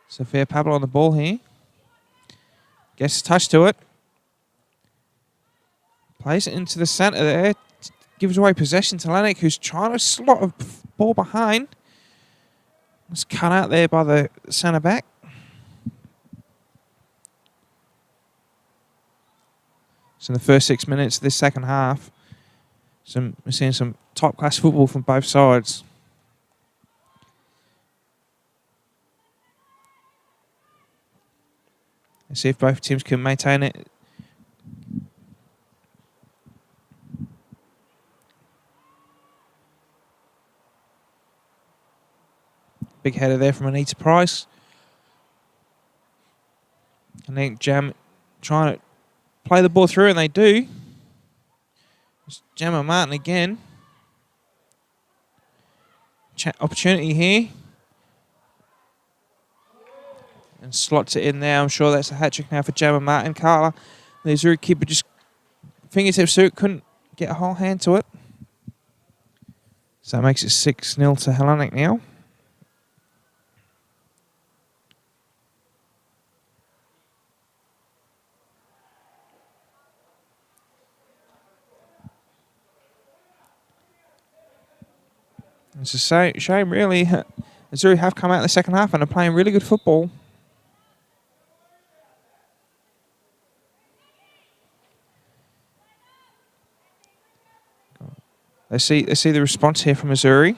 Sophia Pablo on the ball here. Gets a touch to it. Plays it into the centre there. Gives away possession to Hellenic, who's trying to slot a ball behind. It's cut out there by the centre back. So in the first 6 minutes of this second half, we're seeing some top-class football from both sides. Let's see if both teams can maintain it. Big header there from Anita Price. I think Jam trying to play the ball through, and they do. It's Gemma Martin again. Opportunity here. And slots it in there. I'm sure that's a hat-trick now for Gemma Martin. Carla, the Azzurri keeper, just fingertips through it, couldn't get a whole hand to it. So that makes it 6-0 to Hellenic now. It's a shame, really. Azzurri have come out in the second half and are playing really good football. Let's see the response here from Azzurri.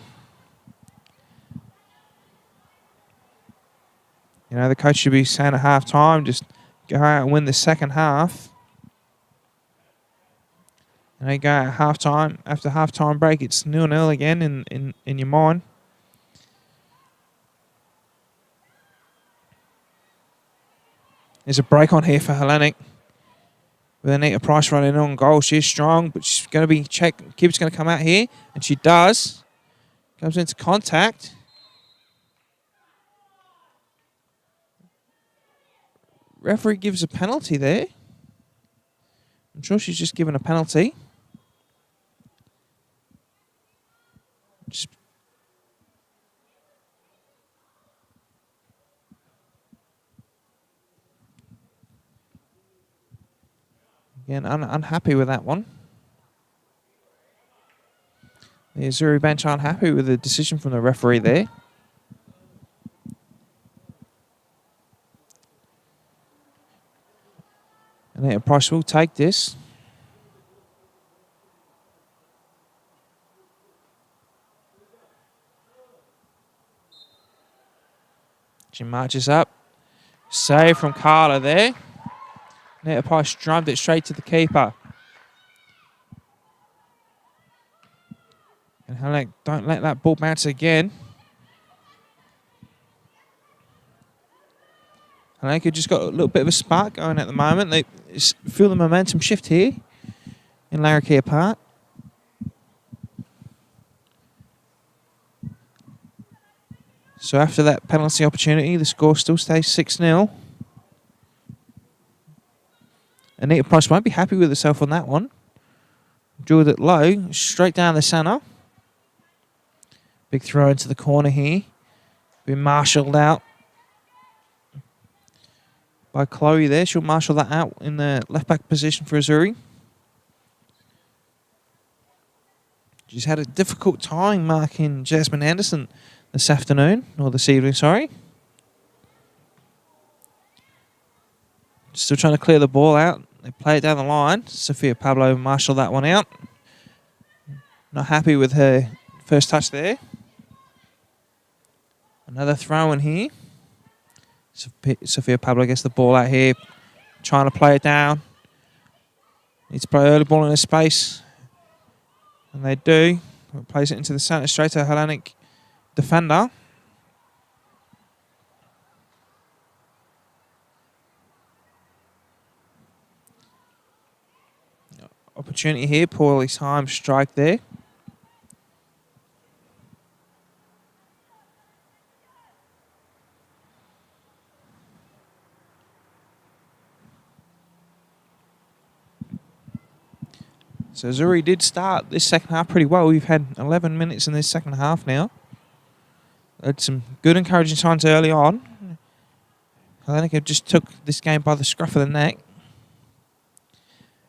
You know, the coach should be saying at half-time, just go out and win the second half. And they go at half-time. After half-time break, it's 0-0 again in your mind. There's a break on here for Hellenic. With Anita Price running on goal. She's strong, but she's going to be checked. Gibbs going to come out here, and she does. Comes into contact. Referee gives a penalty there. I'm sure she's just given a penalty. Again, unhappy with that one. The Azzurri bench aren't happy with the decision from the referee there. Anita Price will take this. She marches up. Save from Carla there. Anita Price drummed it straight to the keeper. And Hellenic don't let that ball bounce again. Hellenic have just got a little bit of a spark going at the moment. They feel the momentum shift here in Larrakia Park. So after that penalty opportunity, the score still stays 6-0. Anita Price won't be happy with herself on that one. Drilled it low, straight down the centre. Big throw into the corner here. Been marshalled out by Chloe there. She'll marshal that out in the left-back position for Azzurri. She's had a difficult time marking Jasmine Anderson this afternoon, or this evening, sorry. Still trying to clear the ball out. They play it down the line. Sophia Pablo marshalled that one out. Not happy with her first touch there. Another throw in here. Sophia Pablo gets the ball out here, trying to play it down. Needs to play early ball in the space. And they do. Plays it into the centre straight to a Hellenic defender. Opportunity here, poorly timed strike there. So Azzurri did start this second half pretty well. We've had 11 minutes in this second half now. Had some good encouraging signs early on. Hellenic just took this game by the scruff of the neck.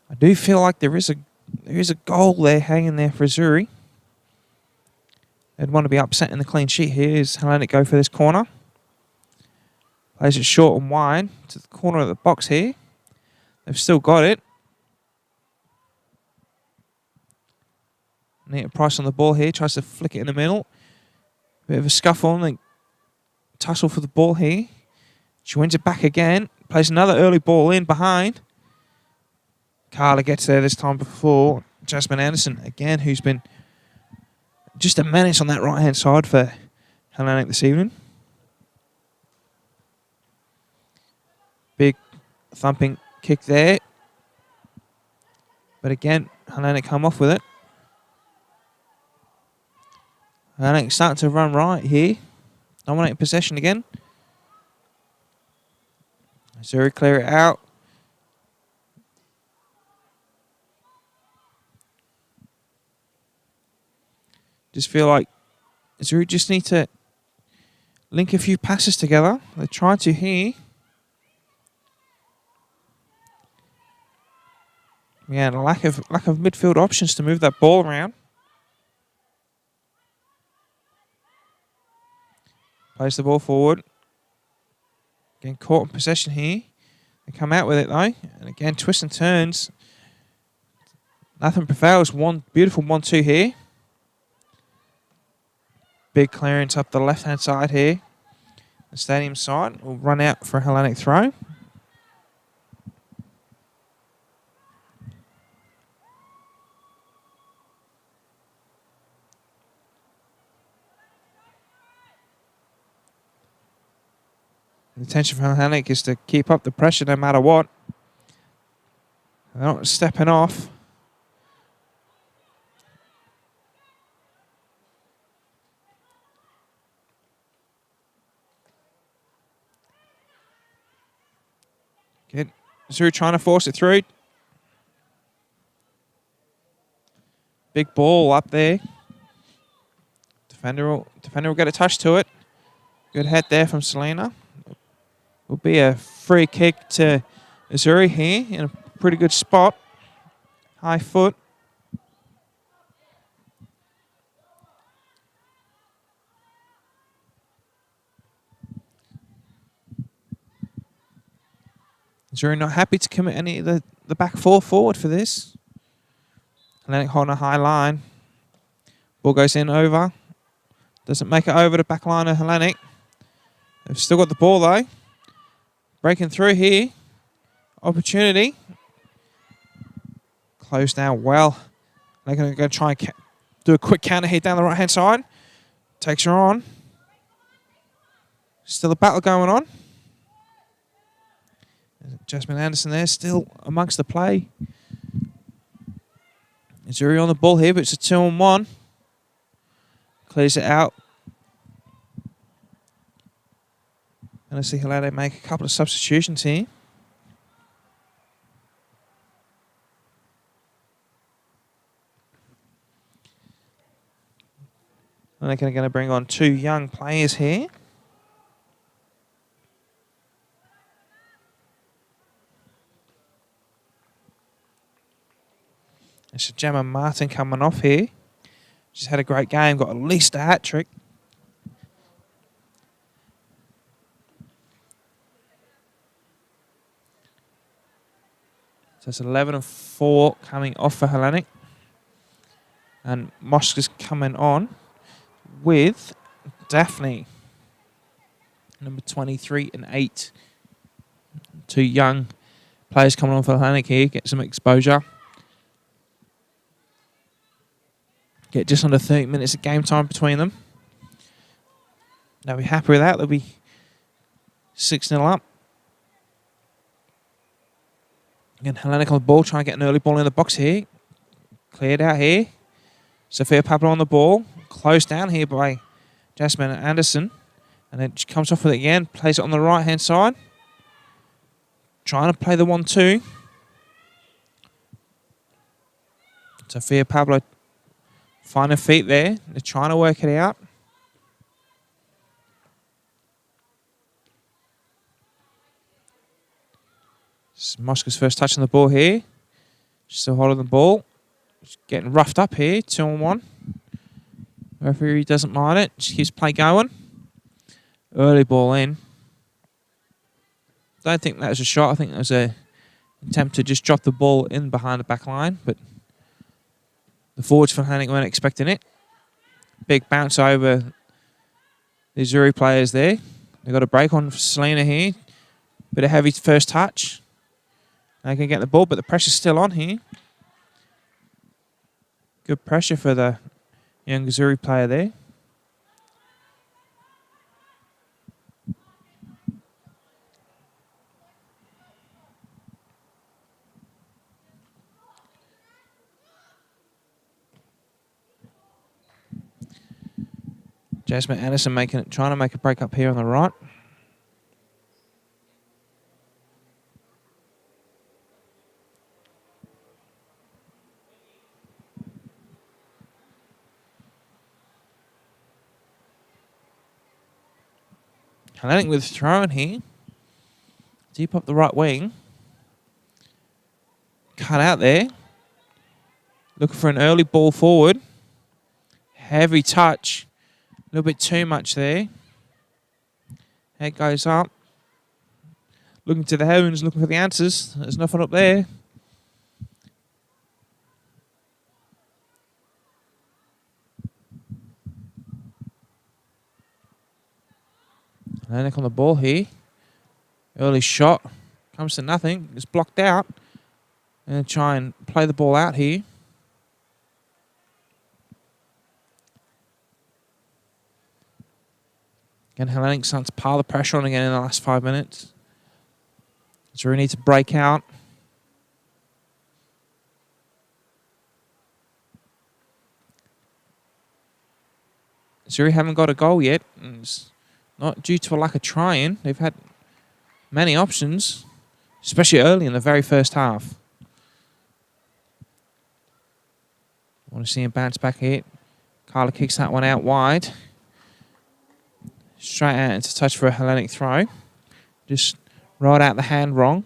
I do feel like there is a goal there hanging there for Azzurri. They'd want to be upsetting the clean sheet here as Hellenic go for this corner. Plays it short and wide to the corner of the box here. They've still got it. Anita Price on the ball here, tries to flick it in the middle. Bit of a scuffle and then tussle for the ball here. She wins it back again. Plays another early ball in behind. Carla gets there this time before Jasmine Anderson again, who's been just a menace on that right-hand side for Hellenic this evening. Big thumping kick there. But again, Hellenic come off with it. Hellenic starting to run right here. Dominating possession again. Azzurri clear it out. Just feel like Azzurri just need to link a few passes together. They're trying to here. Yeah, and a lack of midfield options to move that ball around. Plays the ball forward. Getting caught in possession here. They come out with it though. And again, twists and turns. Nothing prevails. One beautiful 1-2 here. Big clearance up the left-hand side here. The stadium side will run out for a Hellenic throw. The intention for Hellenic is to keep up the pressure no matter what. They're not stepping off. Good. Azzurri trying to force it through. Big ball up there. Defender will get a touch to it. Good head there from Selena. Will be a free kick to Azzurri here in a pretty good spot. High foot. Azzurri not happy to commit any of the back four forward for this. Hellenic holding a high line. Ball goes in over. Doesn't make it over the back line of Hellenic. They've still got the ball though. Breaking through here. Opportunity. Closed down well. They're going to go try and do a quick counter here down the right hand side. Takes her on. Still a battle going on. Jasmine Anderson there still amongst the play. Azzurri on the ball here, but it's a 2-on-1. Clears it out. And I see Hellenic make a couple of substitutions here. And they're going to bring on 2 young players here. It's Gemma Martin coming off here. She's had a great game, got at least a hat-trick. So it's 11-4 coming off for Hellenic. And Mosca's coming on with Daphne. Number 23 and 8. 2 young players coming on for Hellenic here, get some exposure. Get just under 30 minutes of game time between them. They'll be happy with that. They'll be 6-0 up. Again, Hellenic on the ball, trying to get an early ball in the box here. Cleared out here. Sophia Pablo on the ball. Closed down here by Jasmine Anderson. And then she comes off with it again. Plays it on the right-hand side. Trying to play the 1-2. Sophia Pablo finding feet there. They're trying to work it out. This is Mosca's first touch on the ball here. She's still holding the ball. She's getting roughed up here. 2-on-1. Referee doesn't mind it. She keeps play going. Early ball in. Don't think that was a shot. I think that was an attempt to just drop the ball in behind the back line. But the forwards for Hellenic weren't expecting it. Big bounce over the Azzurri players there. They've got a break on Selena here. Bit of heavy first touch. They can get the ball, but the pressure's still on here. Good pressure for the young Azzurri player there. Jasmine Anderson trying to make a break up here on the right. Hellenic with throw in here. Deep up the right wing. Cut out there. Looking for an early ball forward. Heavy touch. A little bit too much there. Head goes up. Looking to the heavens, looking for the answers. There's nothing up there. Hellenic on the ball here. Early shot. Comes to nothing. It's blocked out. And try and play the ball out here. Again, Hellenic starting to pile the pressure on again in the last 5 minutes. Azzurri needs to break out. Azzurri haven't got a goal yet. It's not due to a lack of trying. They've had many options, especially early in the very first half. Want to see him bounce back here. Carla kicks that one out wide. Straight out into touch for a Hellenic throw. Just right out the hand wrong.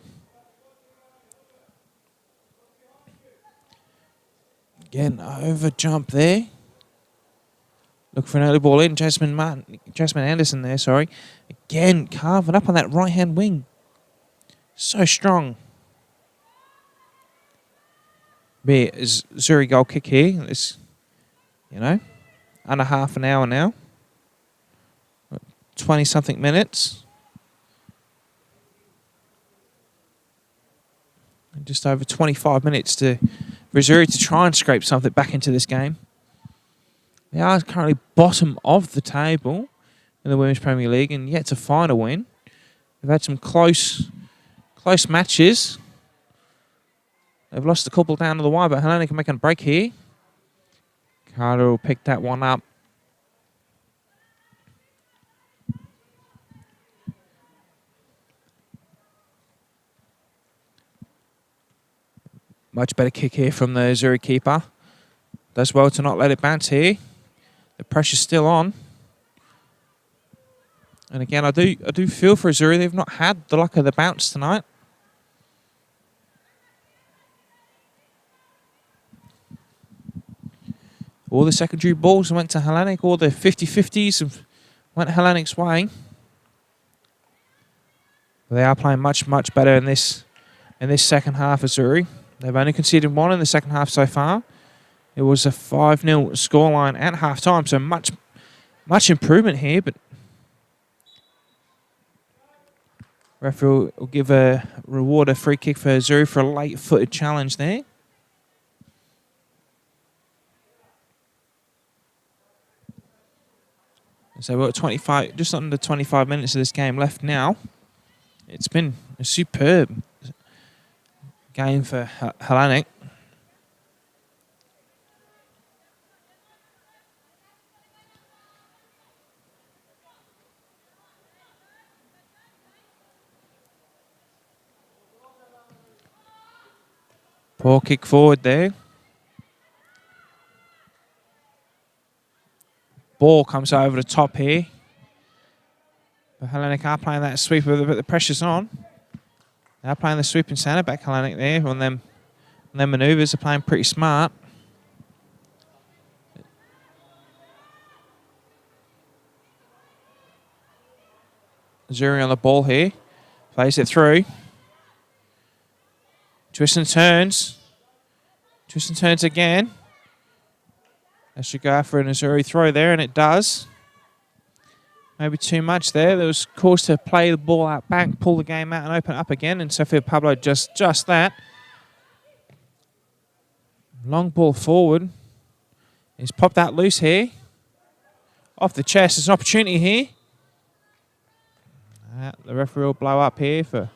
Again, over jump there. Look for an early ball in. Jasmine Anderson there, sorry. Again, carving up on that right-hand wing. So strong. Be a Azzurri goal kick here. It's, under half an hour now. 20-something minutes. And just over 25 minutes for Azzurri to try and scrape something back into this game. They are currently bottom of the table in the Women's Premier League and yet to find a win. They've had some close matches. They've lost a couple down to the wire, but Hellenic can make a break here. Carter will pick that one up. Much better kick here from the Azzurri keeper. Does well to not let it bounce here. The pressure's still on. And again, I do feel for Azzurri. They've not had the luck of the bounce tonight. All the secondary balls went to Hellenic. All the 50-50s went Hellenic's way. But they are playing much, much better in this second half, Azzurri. They've only conceded one in the second half so far. It was a 5-0 scoreline at half-time, so much improvement here, but referee will give a free kick for Azzurri for a late-footed challenge there. So we're at just under 25 minutes of this game left now. It's been a superb game for Hellenic. Poor kick forward there. Ball comes over the top here. But Hellenic are playing that sweep with the pressure's on. They're playing the sweep and centre back Hellenic there on them manoeuvres. Are playing pretty smart. Azzurri on the ball here. Plays it through. Twists and turns. Twists and turns again. They should go for an Azzurri throw there, and it does. Maybe too much there. There was cause to play the ball out back, pull the game out and open up again, and Sofia Pablo just that. Long ball forward. He's popped that loose here. Off the chest. There's an opportunity here. The referee will blow up here for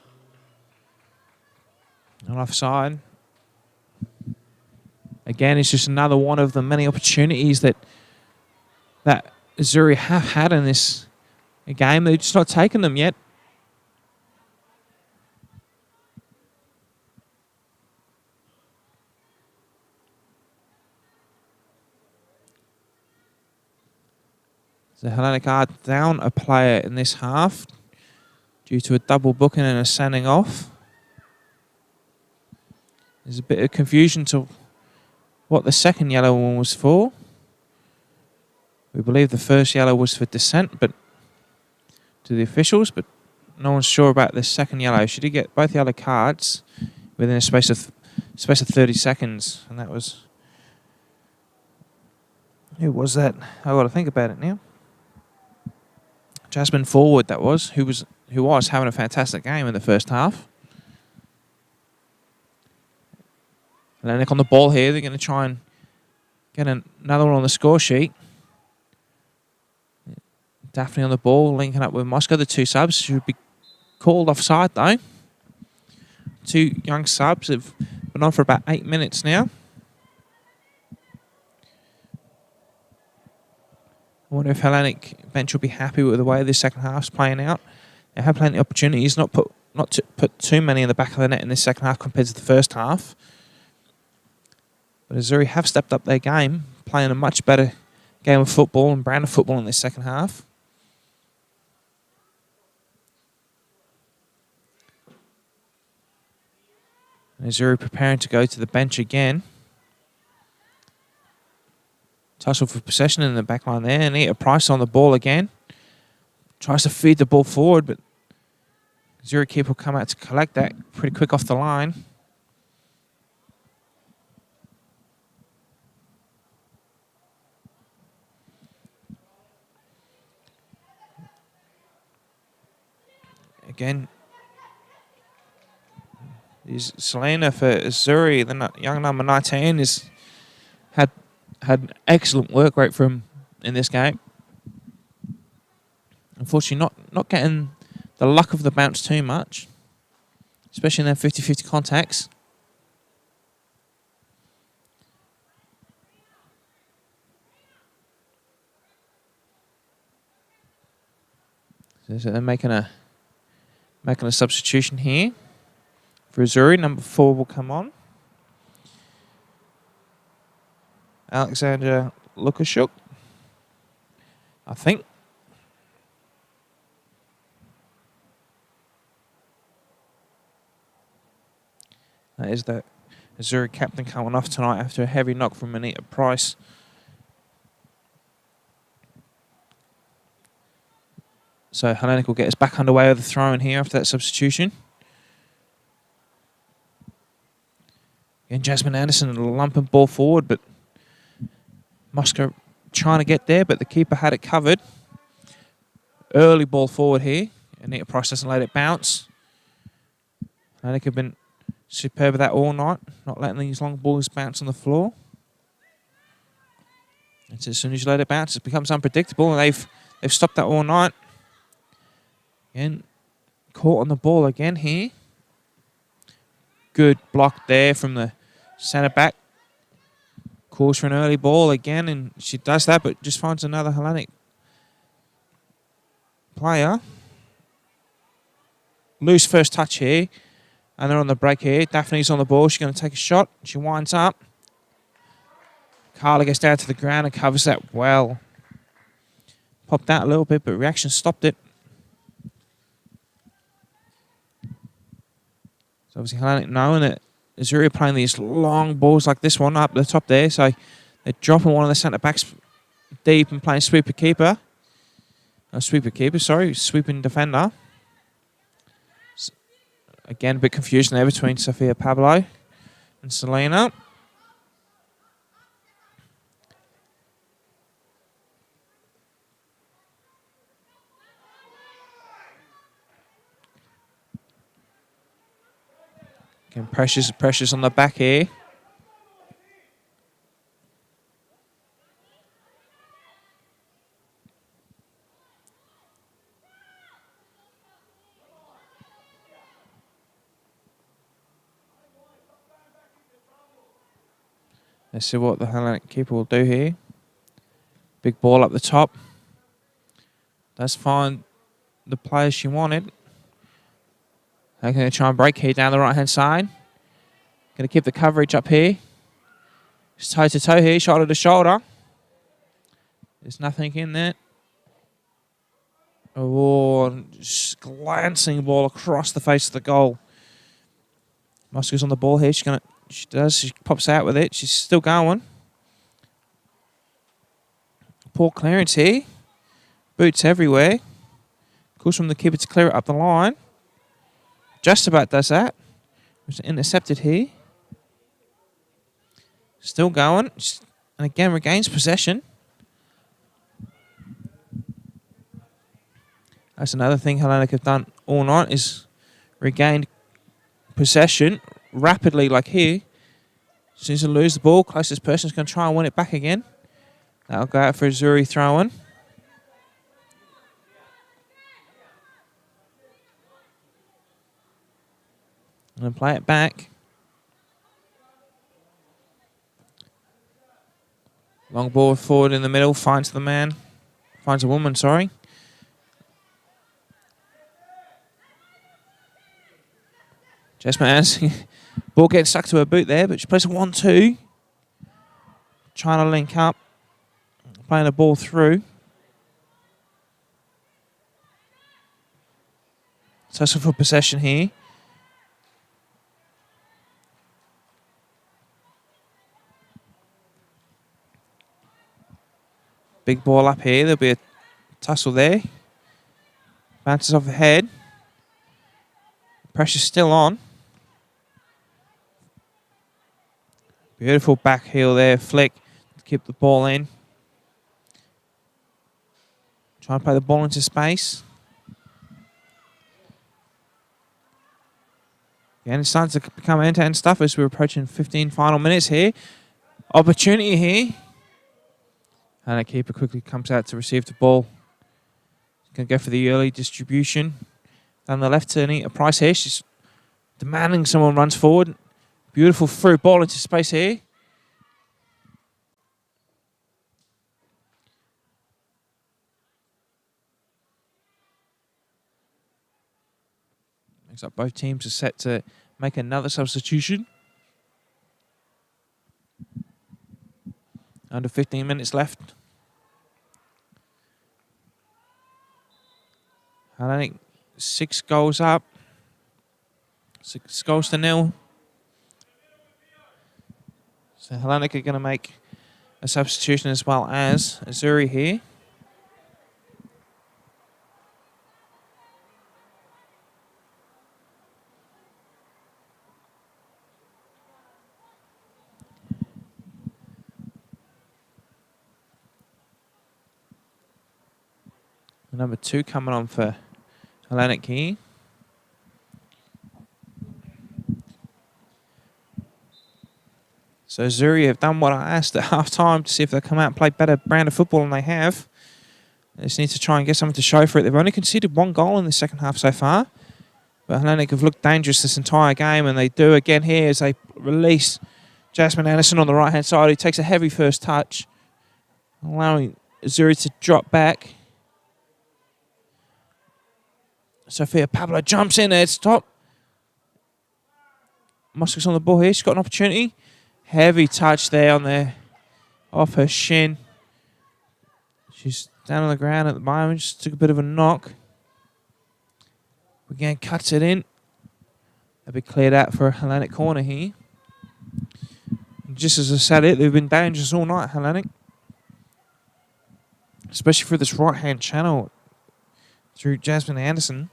an offside. Again, it's just another one of the many opportunities that Azzurri have had in this game. They've just not taken them yet. So Hellenic are down a player in this half due to a double booking and a sending off. There's a bit of confusion to what the second yellow one was for. We believe the first yellow was for dissent, but to the officials, but no one's sure about this second yellow. She did get both yellow cards within a space of 30 seconds, and that was, who was that? I got to think about it now. Jasmine Forward, that was, who was having a fantastic game in the first half. Hellenic on the ball here. They're going to try and get another one on the score sheet. Daphne on the ball, linking up with Moscow. The two subs should be called offside, though. Two young subs have been on for about 8 minutes now. I wonder if Hellenic bench will be happy with the way this second half's playing out. They have plenty of opportunities, not to put too many in the back of the net in this second half compared to the first half. But Azzurri have stepped up their game, playing a much better game of football and brand of football in this second half. Azzurri preparing to go to the bench again. Tussle for possession in the back line there. And Anita Price on the ball again. Tries to feed the ball forward, but Azzurri keeper will come out to collect that pretty quick off the line. Again, is Selena for Azzurri, the young number 19, had excellent work rate from in this game. Unfortunately, not getting the luck of the bounce too much, especially in their 50-50 contacts. So they're making a substitution here for Azzurri. Number 4 will come on. Alexander Lukashuk, I think. That is the Azzurri captain coming off tonight after a heavy knock from Anita Price. So Hellenic will get us back underway with the throw-in here after that substitution. Again, Jasmine Anderson lumping ball forward, but Moscow trying to get there, but the keeper had it covered. Early ball forward here. Anita Price doesn't let it bounce. Hellenic have been superb at that all night, not letting these long balls bounce on the floor. And so as soon as you let it bounce, it becomes unpredictable, and they've stopped that all night. Again, caught on the ball again here. Good block there from the centre back. Calls for an early ball again, and she does that, but just finds another Hellenic player. Loose first touch here, and they're on the break here. Daphne's on the ball. She's going to take a shot. She winds up. Carla gets down to the ground and covers that well. Popped out a little bit, but reaction stopped it. So obviously Hellenic knowing that Azzurri are playing these long balls like this one up the top there, so they're dropping one of the centre backs deep and playing sweeper keeper. Sweeping defender. So again, a bit confusion there between Sofia Pablo and Selena. Again, pressures on the back here. Let's see what the Hellenic keeper will do here. Big ball up the top. Does find the player she wanted. They're going to try and break here down the right-hand side. Going to keep the coverage up here. It's toe-to-toe here, shoulder-to-shoulder. There's nothing in there. Oh, just glancing ball across the face of the goal. Moscow's on the ball here. She pops out with it. She's still going. Poor clearance here. Boots everywhere. Calls from the keeper to clear it up the line. Just about does that. It's intercepted here. Still going. And again regains possession. That's another thing Hellenic have done all night, is regained possession rapidly, like here. As soon as they lose the ball, closest person's going to try and win it back again. That'll go out for Azzurri throw-in. And then play it back. Long ball forward in the middle, finds the man. Finds a woman, sorry. Jasmine Anderson. Ball getting stuck to her boot there, but she plays a 1-2. Trying to link up. Playing the ball through. Tussle for possession here. Big ball up here. There'll be a tussle there. Bounces off the head. Pressure's still on. Beautiful back heel there. Flick to keep the ball in. Try and play the ball into space. Again, it's starting to become end-to-end stuff as we're approaching 15 final minutes here. Opportunity here. And a keeper quickly comes out to receive the ball. Going to go for the early distribution. Down the left to Anita Price here. She's demanding someone runs forward. Beautiful through ball into space here. Looks like both teams are set to make another substitution. Under 15 minutes left. Hellenic 6 goals up. 6 goals to 0. So Hellenic are going to make a substitution as well as Azzurri here. Number 2 coming on for Hellenic here. So Azzurri have done what I asked at half-time to see if they'll come out and play better brand of football, and they have. They just need to try and get something to show for it. They've only conceded 1 goal in the second half so far. But Hellenic have looked dangerous this entire game, and they do again here as they release Jasmine Anderson on the right-hand side, who takes a heavy first touch, allowing Azzurri to drop back. Sophia Pablo jumps in there to top. Moskow's on the ball here. She's got an opportunity. Heavy touch there on there, off her shin. She's down on the ground at the moment. Just took a bit of a knock. Again, cuts it in. They'll be cleared out for a Hellenic corner here. And just as I said it, they've been dangerous all night, Hellenic. Especially through this right-hand channel through Jasmine Anderson.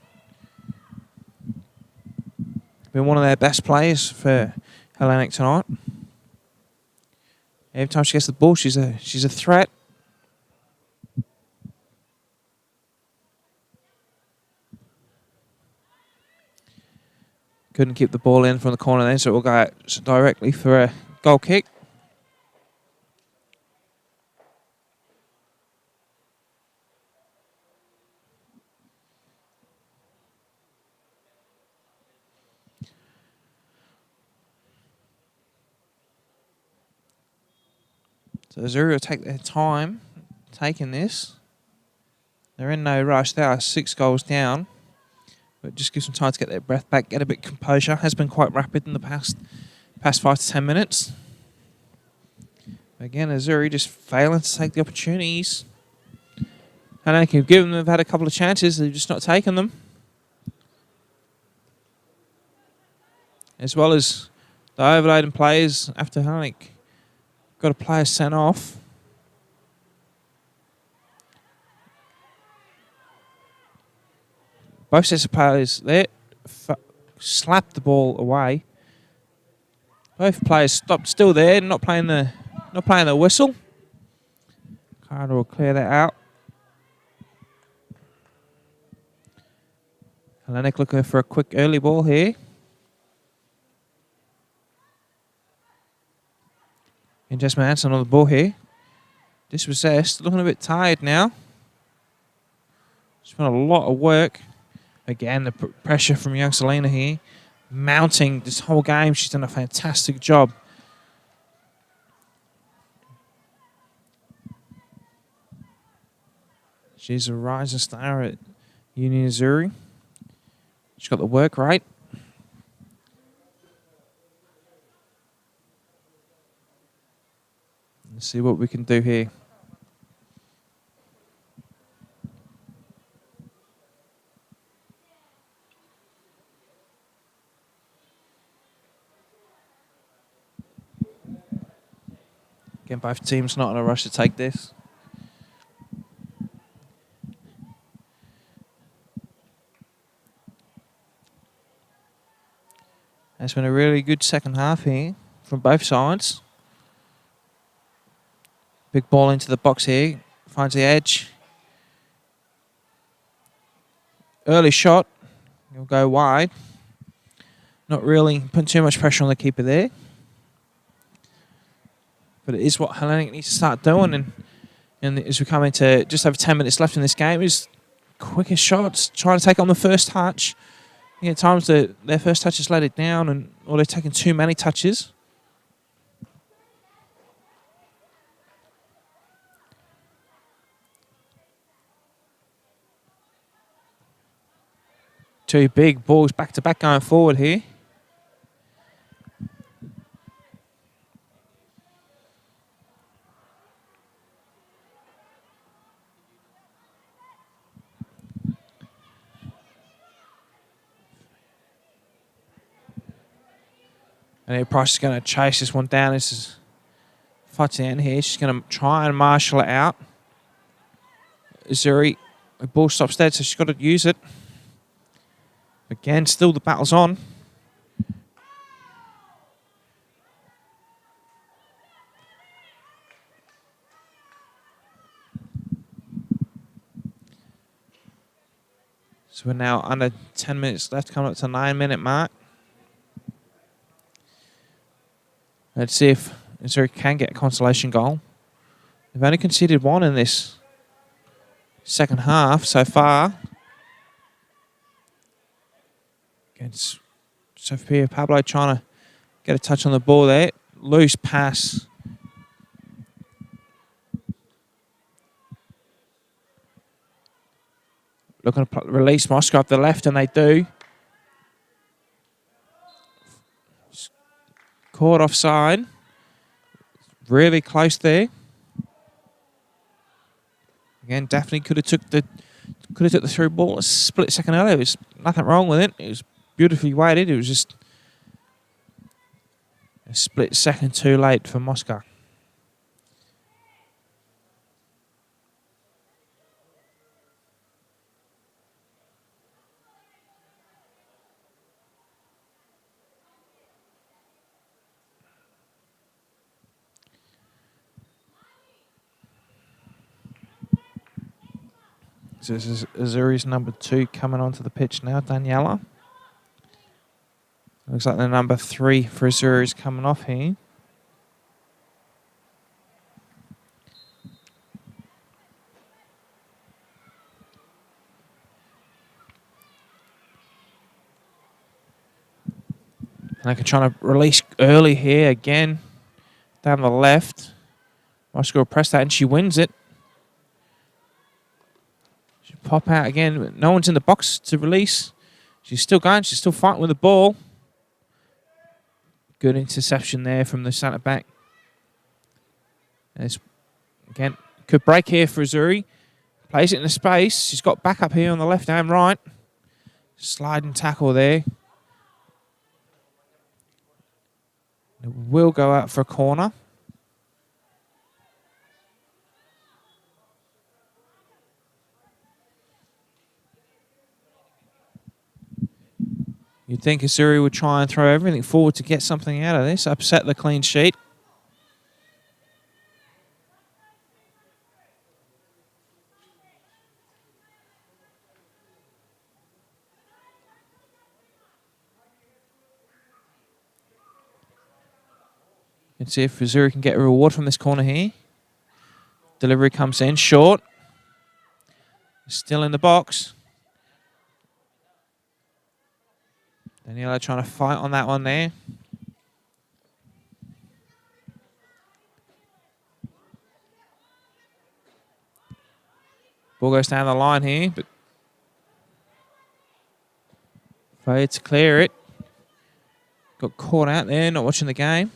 Been one of their best players for Hellenic tonight. Every time she gets the ball, she's a threat. Couldn't keep the ball in from the corner then, so it will go out directly for a goal kick. So Azzurri will take their time taking this. They're in no rush. They are 6 goals down. But just gives them time to get their breath back, get a bit of composure. Has been quite rapid in the past 5 to 10 minutes. Again, Azzurri just failing to take the opportunities. And they can give them, they've had a couple of chances, they've just not taken them. As well as the overloading players after Hellenic got a player sent off. Both sets of players there slapped the ball away. Both players stopped still there, not playing the whistle. Carter will clear that out. Hellenic looking for a quick early ball here. And Jasmine Anderson on the ball here. Dispossessed, looking a bit tired now. She's been a lot of work. Again, the pressure from young Selena here. Mounting this whole game. She's done a fantastic job. She's a rising star at Union Azzurri. She's got the work rate. Let's see what we can do here. Again, both teams not in a rush to take this. It's been a really good second half here from both sides. Big ball into the box here. Finds the edge. Early shot. He'll go wide. Not really putting too much pressure on the keeper there. But it is what Hellenic needs to start doing. And as we come into just over 10 minutes left in this game, is quickest shots, trying to take on the first touch. At times their first touch has let it down, or they're taking too many touches. Two big balls back to back going forward here. And Price is going to chase this one down. This is fight to the end here. She's going to try and marshal it out. Azzurri, the ball stops dead, so she's got to use it. Again, still the battle's on. So we're now under 10 minutes left, coming up to the 9-minute mark. Let's see if Azzurri can get a consolation goal. They've only conceded one in this second half so far. Against Sophia Pablo trying to get a touch on the ball there. Loose pass. Looking to release Moscow up the left, and they do. Caught offside. Really close there. Again, Daphne could have took the through ball a split second earlier. There was nothing wrong with it. It was beautifully weighted. It was just a split second too late for Moscow. So this is Azzurri's number 2 coming onto the pitch now, Daniela. Looks like the number 3 for Azzurri is coming off here. And they can try to release early here again. Down the left. Moscow will press that and she wins it. Pop out again. No one's in the box to release. She's still going. She's still fighting with the ball. Good interception there from the centre back. And again, could break here for Azzurri. Plays it in the space. She's got backup here on the left and right. Sliding tackle there. It will go out for a corner. You'd think Azzurri would try and throw everything forward to get something out of this, upset the clean sheet. Let's see if Azzurri can get a reward from this corner here. Delivery comes in short. Still in the box. Daniela trying to fight on that one there. Ball goes down the line here, but failed to clear it. Got caught out there, not watching the game.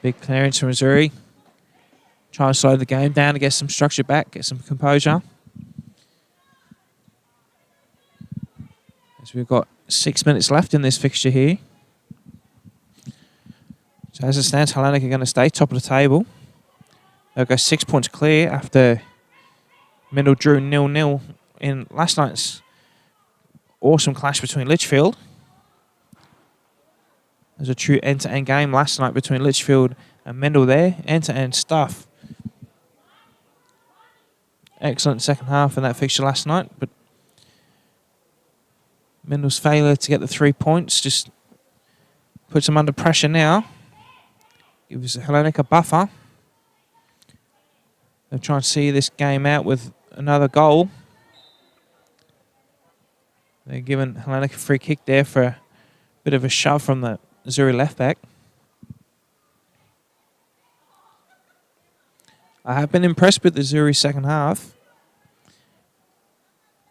Big clearance from Azzurri. Trying to slow the game down to get some structure back, get some composure. As we've got 6 minutes left in this fixture here. So as it stands, Hellenic are going to stay top of the table. They'll go 6 points clear after Mendel drew 0-0 in last night's awesome clash between Lichfield. There's a true end-to-end game last night between Lichfield and Mendel there. End-to-end stuff. Excellent second half in that fixture last night, but Mendel's failure to get the 3 points just puts them under pressure now. Gives Hellenic a buffer. They'll try and see this game out with another goal. They're giving Hellenic a free kick there for a bit of a shove from the Azzurri left back. I have been impressed with the Azzurri second half.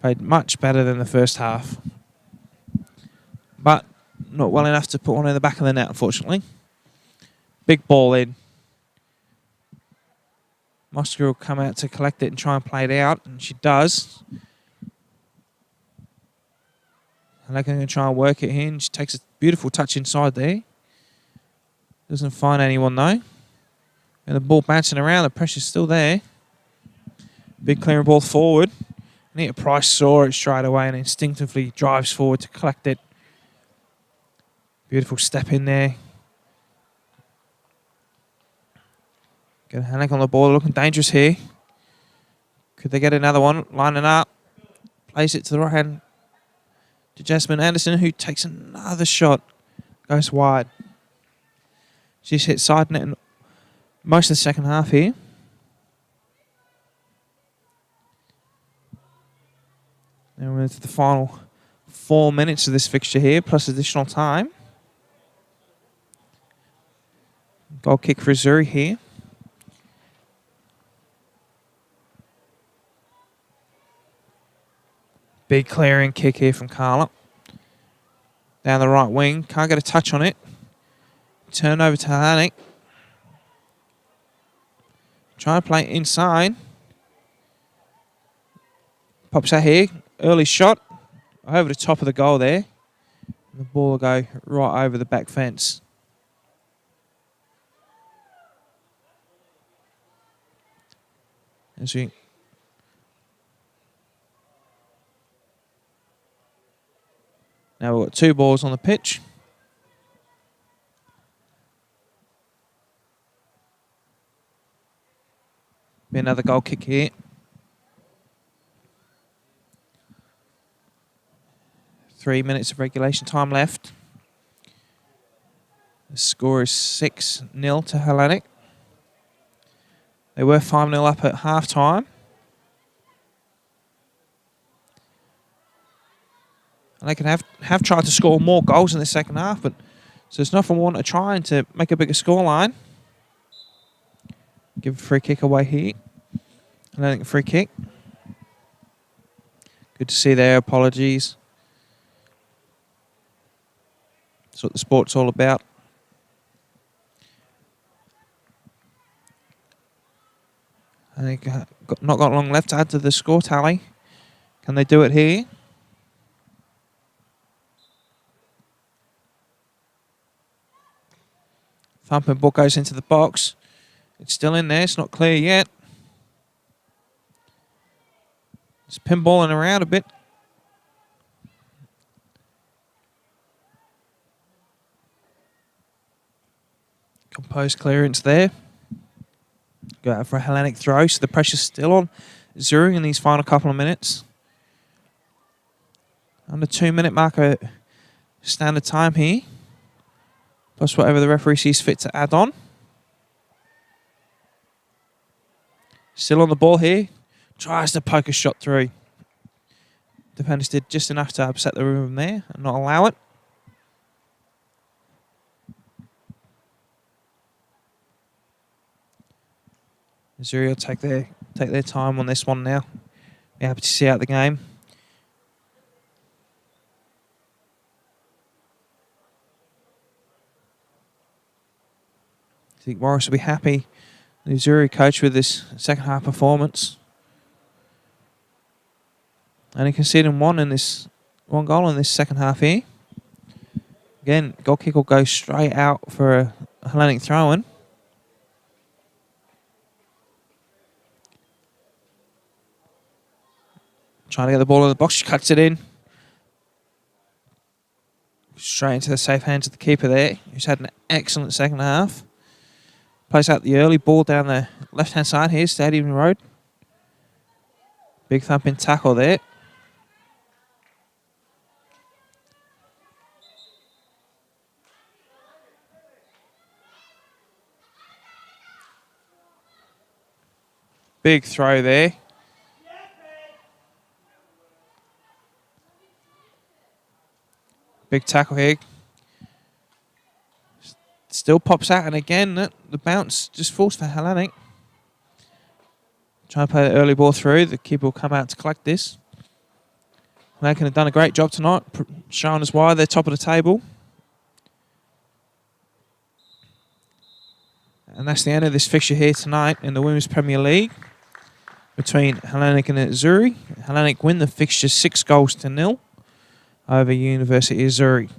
Played much better than the first half. But not well enough to put one in the back of the net, unfortunately. Big ball in. Mosca will come out to collect it and try and play it out, and she does. And they're going to try and work it in. She takes a beautiful touch inside there. Doesn't find anyone though. And the ball bouncing around, the pressure's still there. Big clearing ball forward. Anita Price saw it straight away and instinctively drives forward to collect it. Beautiful step in there. Got Hellenic on the ball, looking dangerous here. Could they get another one? Lining up. Plays it to the right hand to Jasmine Anderson, who takes another shot. Goes wide. She's hit side net in most of the second half here. Now we're into the final 4 minutes of this fixture here, plus additional time. Goal kick for Azzurri here. Big clearing kick here from Carla. Down the right wing. Can't get a touch on it. Turn over to Hellenic. Trying to play inside. Pops out here. Early shot. Over the top of the goal there. And the ball will go right over the back fence. As we now we've got 2 balls on the pitch. Be another goal kick here. Three minutes of regulation time left. The score is 6-0 to Hellenic. They were 5-0 up at half-time. And they can have tried to score more goals in the second half, but so there's nothing more to trying to make a bigger scoreline. Give a free kick away here. And I think a free kick. Good to see their apologies. That's what the sport's all about. I think not got long left to add to the score tally. Can they do it here? Thumping ball goes into the box. It's still in there. It's not clear yet. It's pinballing around a bit. Composed clearance there. Go out for a Hellenic throw, so the pressure's still on Azzurri in these final couple of minutes. Under 2 minute marker standard time here. Plus whatever the referee sees fit to add on. Still on the ball here. Tries to poke a shot through. Defenders did just enough to upset the room there and not allow it. Azzurri will take their time on this one now. Be happy to see out the game. I think Morris will be happy. The Azzurri coach with this second half performance. And he conceded one goal in this second half here. Again, goal kick will go straight out for a Hellenic throw-in. Trying to get the ball in the box, she cuts it in. Straight into the safe hands of the keeper there, who's had an excellent second half. Plays out the early ball down the left-hand side here, Stadium Road. Big thumping tackle there. Big throw there. Big tackle here. Still pops out, and again, the bounce just falls for Hellenic. Try and play the early ball through. The keeper will come out to collect this. Hellenic have done a great job tonight, showing us why they're top of the table. And that's the end of this fixture here tonight in the Women's Premier League between Hellenic and Azzurri. Hellenic win the fixture 6-0 over University of Azzurri.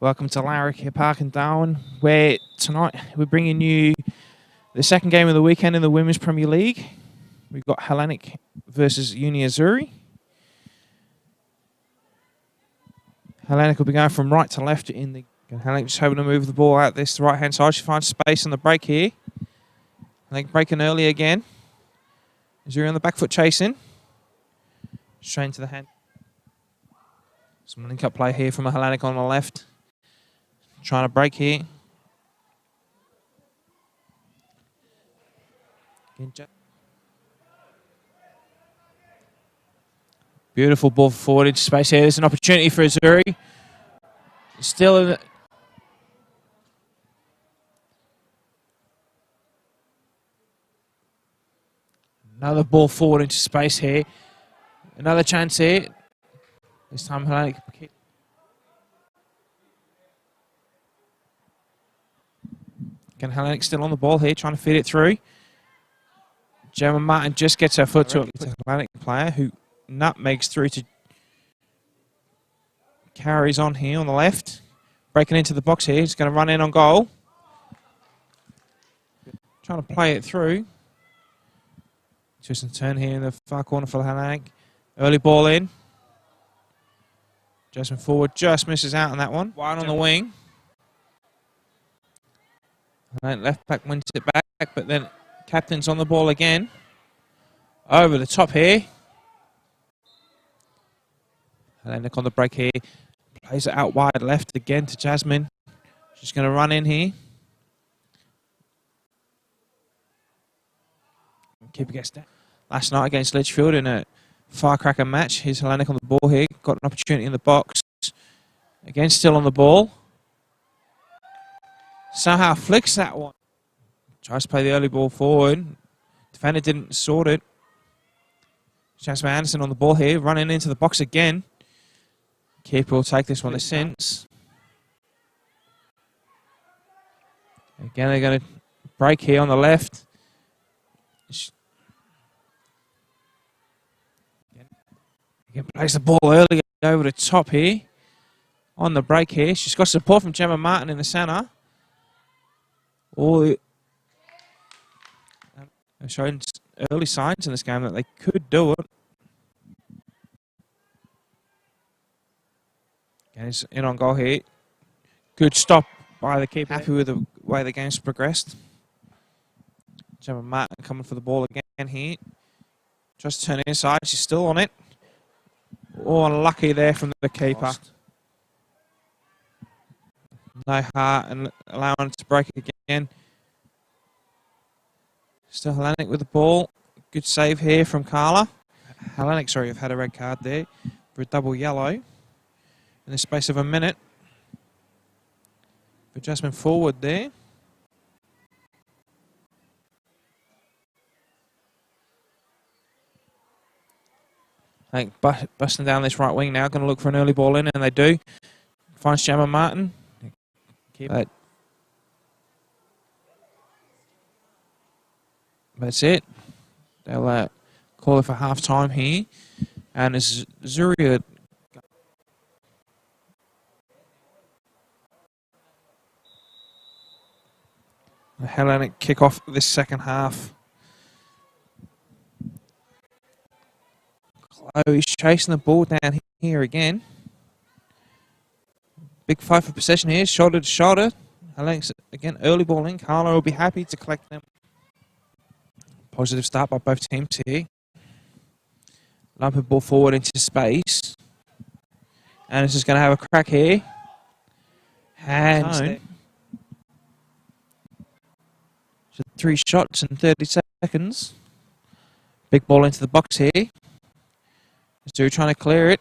Welcome to Larrick Park in Darwin, where tonight we're bringing you the second game of the weekend in the Women's Premier League. We've got Hellenic versus Uni Azzurri. Hellenic will be going from right to left in the... Hellenic just hoping to move the ball out this right-hand side. She finds space on the break here. Hellenic breaking early again. Azzurri on the back foot chasing. Straight into the hand. Some link-up play here from a Hellenic on the left. Trying to break here. Beautiful ball forward into space here. There's an opportunity for Azzurri. Still in the... Another ball forward into space here. Another chance here. This time Hellenic... Again, Hellenic still on the ball here, trying to feed it through. Gemma Martin just gets her foot to a Hellenic player who nutmegs through to... Carries on here on the left. Breaking into the box here. He's going to run in on goal. Trying to play it through. Twist and turn here in the far corner for Hellenic. Early ball in. Jasmine forward, just misses out on that one. Wide on the wing. Left back wins it back, but then captain's on the ball again. Over the top here. Hellenic on the break here. Plays it out wide left again to Jasmine. She's going to run in here. Keeper gets down. Last night against Lidgefield in a firecracker match. Here's Hellenic on the ball here. Got an opportunity in the box. Again, still on the ball. Somehow flicks that one. Tries to play the early ball forward. Defender didn't sort it. Jasmine Anderson on the ball here. Running into the box again. Keeper will take this one to Since. Again, they're going to break here on the left. You can place the ball early over the top here. On the break here. She's got support from Gemma Martin in the centre. They're showing early signs in this game that they could do it. And it's in on goal here. Good stop by the keeper. Happy with the way the game's progressed. Gemma Martin coming for the ball again here. Just turn inside. She's still on it. Oh, unlucky there from the keeper. No heart and allowing it to break again. Still Hellenic with the ball. Good save here from Carla. Hellenic, sorry, have had a red card there for a double yellow in the space of a minute. Adjustment forward there. I think busting down this right wing now, going to look for an early ball in, and they do. Finds Gemma Martin. That's it. They'll call it for half time here. And it's Azzurri. The Hellenic kick off this second half. Chloe's chasing the ball down here again. Big fight for possession here, shoulder to shoulder. Hellenic's again, early ball in. Carla will be happy to collect them. Positive start by both teams here. Lumping ball forward into space. And it's just going to have a crack here. Hands there. So 3 shots in 30 seconds. Big ball into the box here. Azzurri trying to clear it.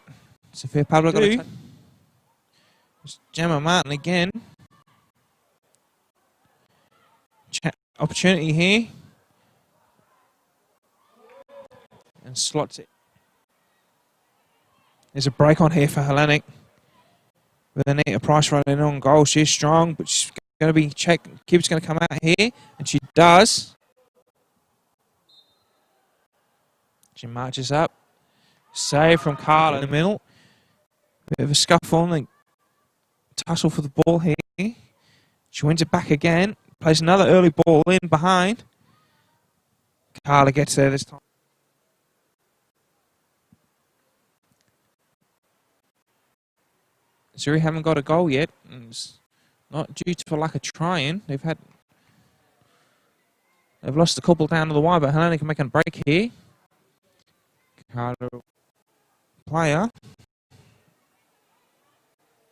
Sophia Pablo got it. Gemma Martin again. Opportunity here. And slots it. There's a break on here for Hellenic. With Anita Price running on goal. She's strong, but she's going to be checked. Keeper's going to come out here. And she does. She marches up. Save from Carla in the middle. Bit of a scuffle on the tussle for the ball here. She wins it back again. Plays another early ball in behind. Carla gets there this time. Azzurri haven't got a goal yet. It's not due to lack of trying. They've lost a couple down to the wire, but Hellenic can make a break here. Carla player.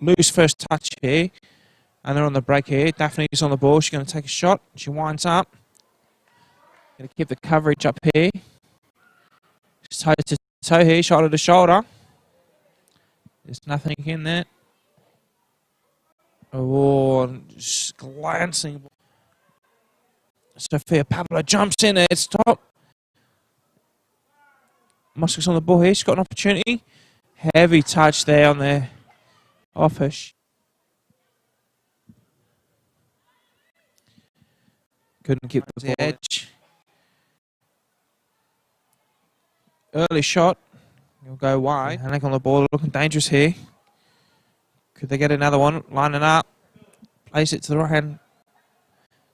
Lose first touch here. And they're on the break here. Daphne's on the ball. She's going to take a shot. She winds up. Going to keep the coverage up here. She's toe to toe here. Shoulder to shoulder. There's nothing in there. Oh, just glancing. Sophia Pablo jumps in at its top. Musk's on the ball here. She's got an opportunity. Heavy touch there on the off her. Couldn't keep the edge. Early shot. He'll go wide. Hellenic on the ball, looking dangerous here. Could they get another one? Lining up. Place it to the right hand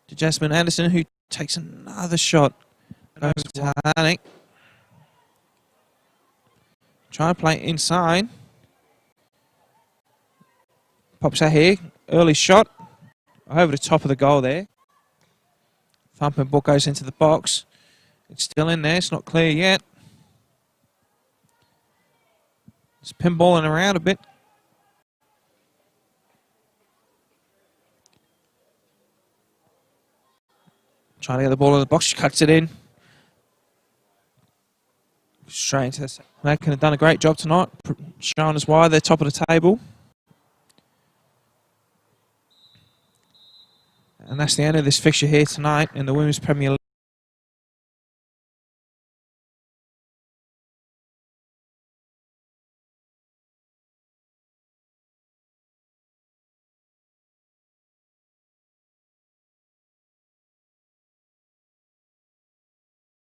to Jasmine Anderson, who takes another shot. Goes to Hellenic. Trying to play inside. Pops out here. Early shot. Over the top of the goal there. Thumping ball goes into the box. It's still in there. It's not clear yet. It's pinballing around a bit. Trying to get the ball in the box. She cuts it in. Straight into this. They could have done a great job tonight, showing us why they're top of the table. And that's the end of this fixture here tonight in the Women's Premier League.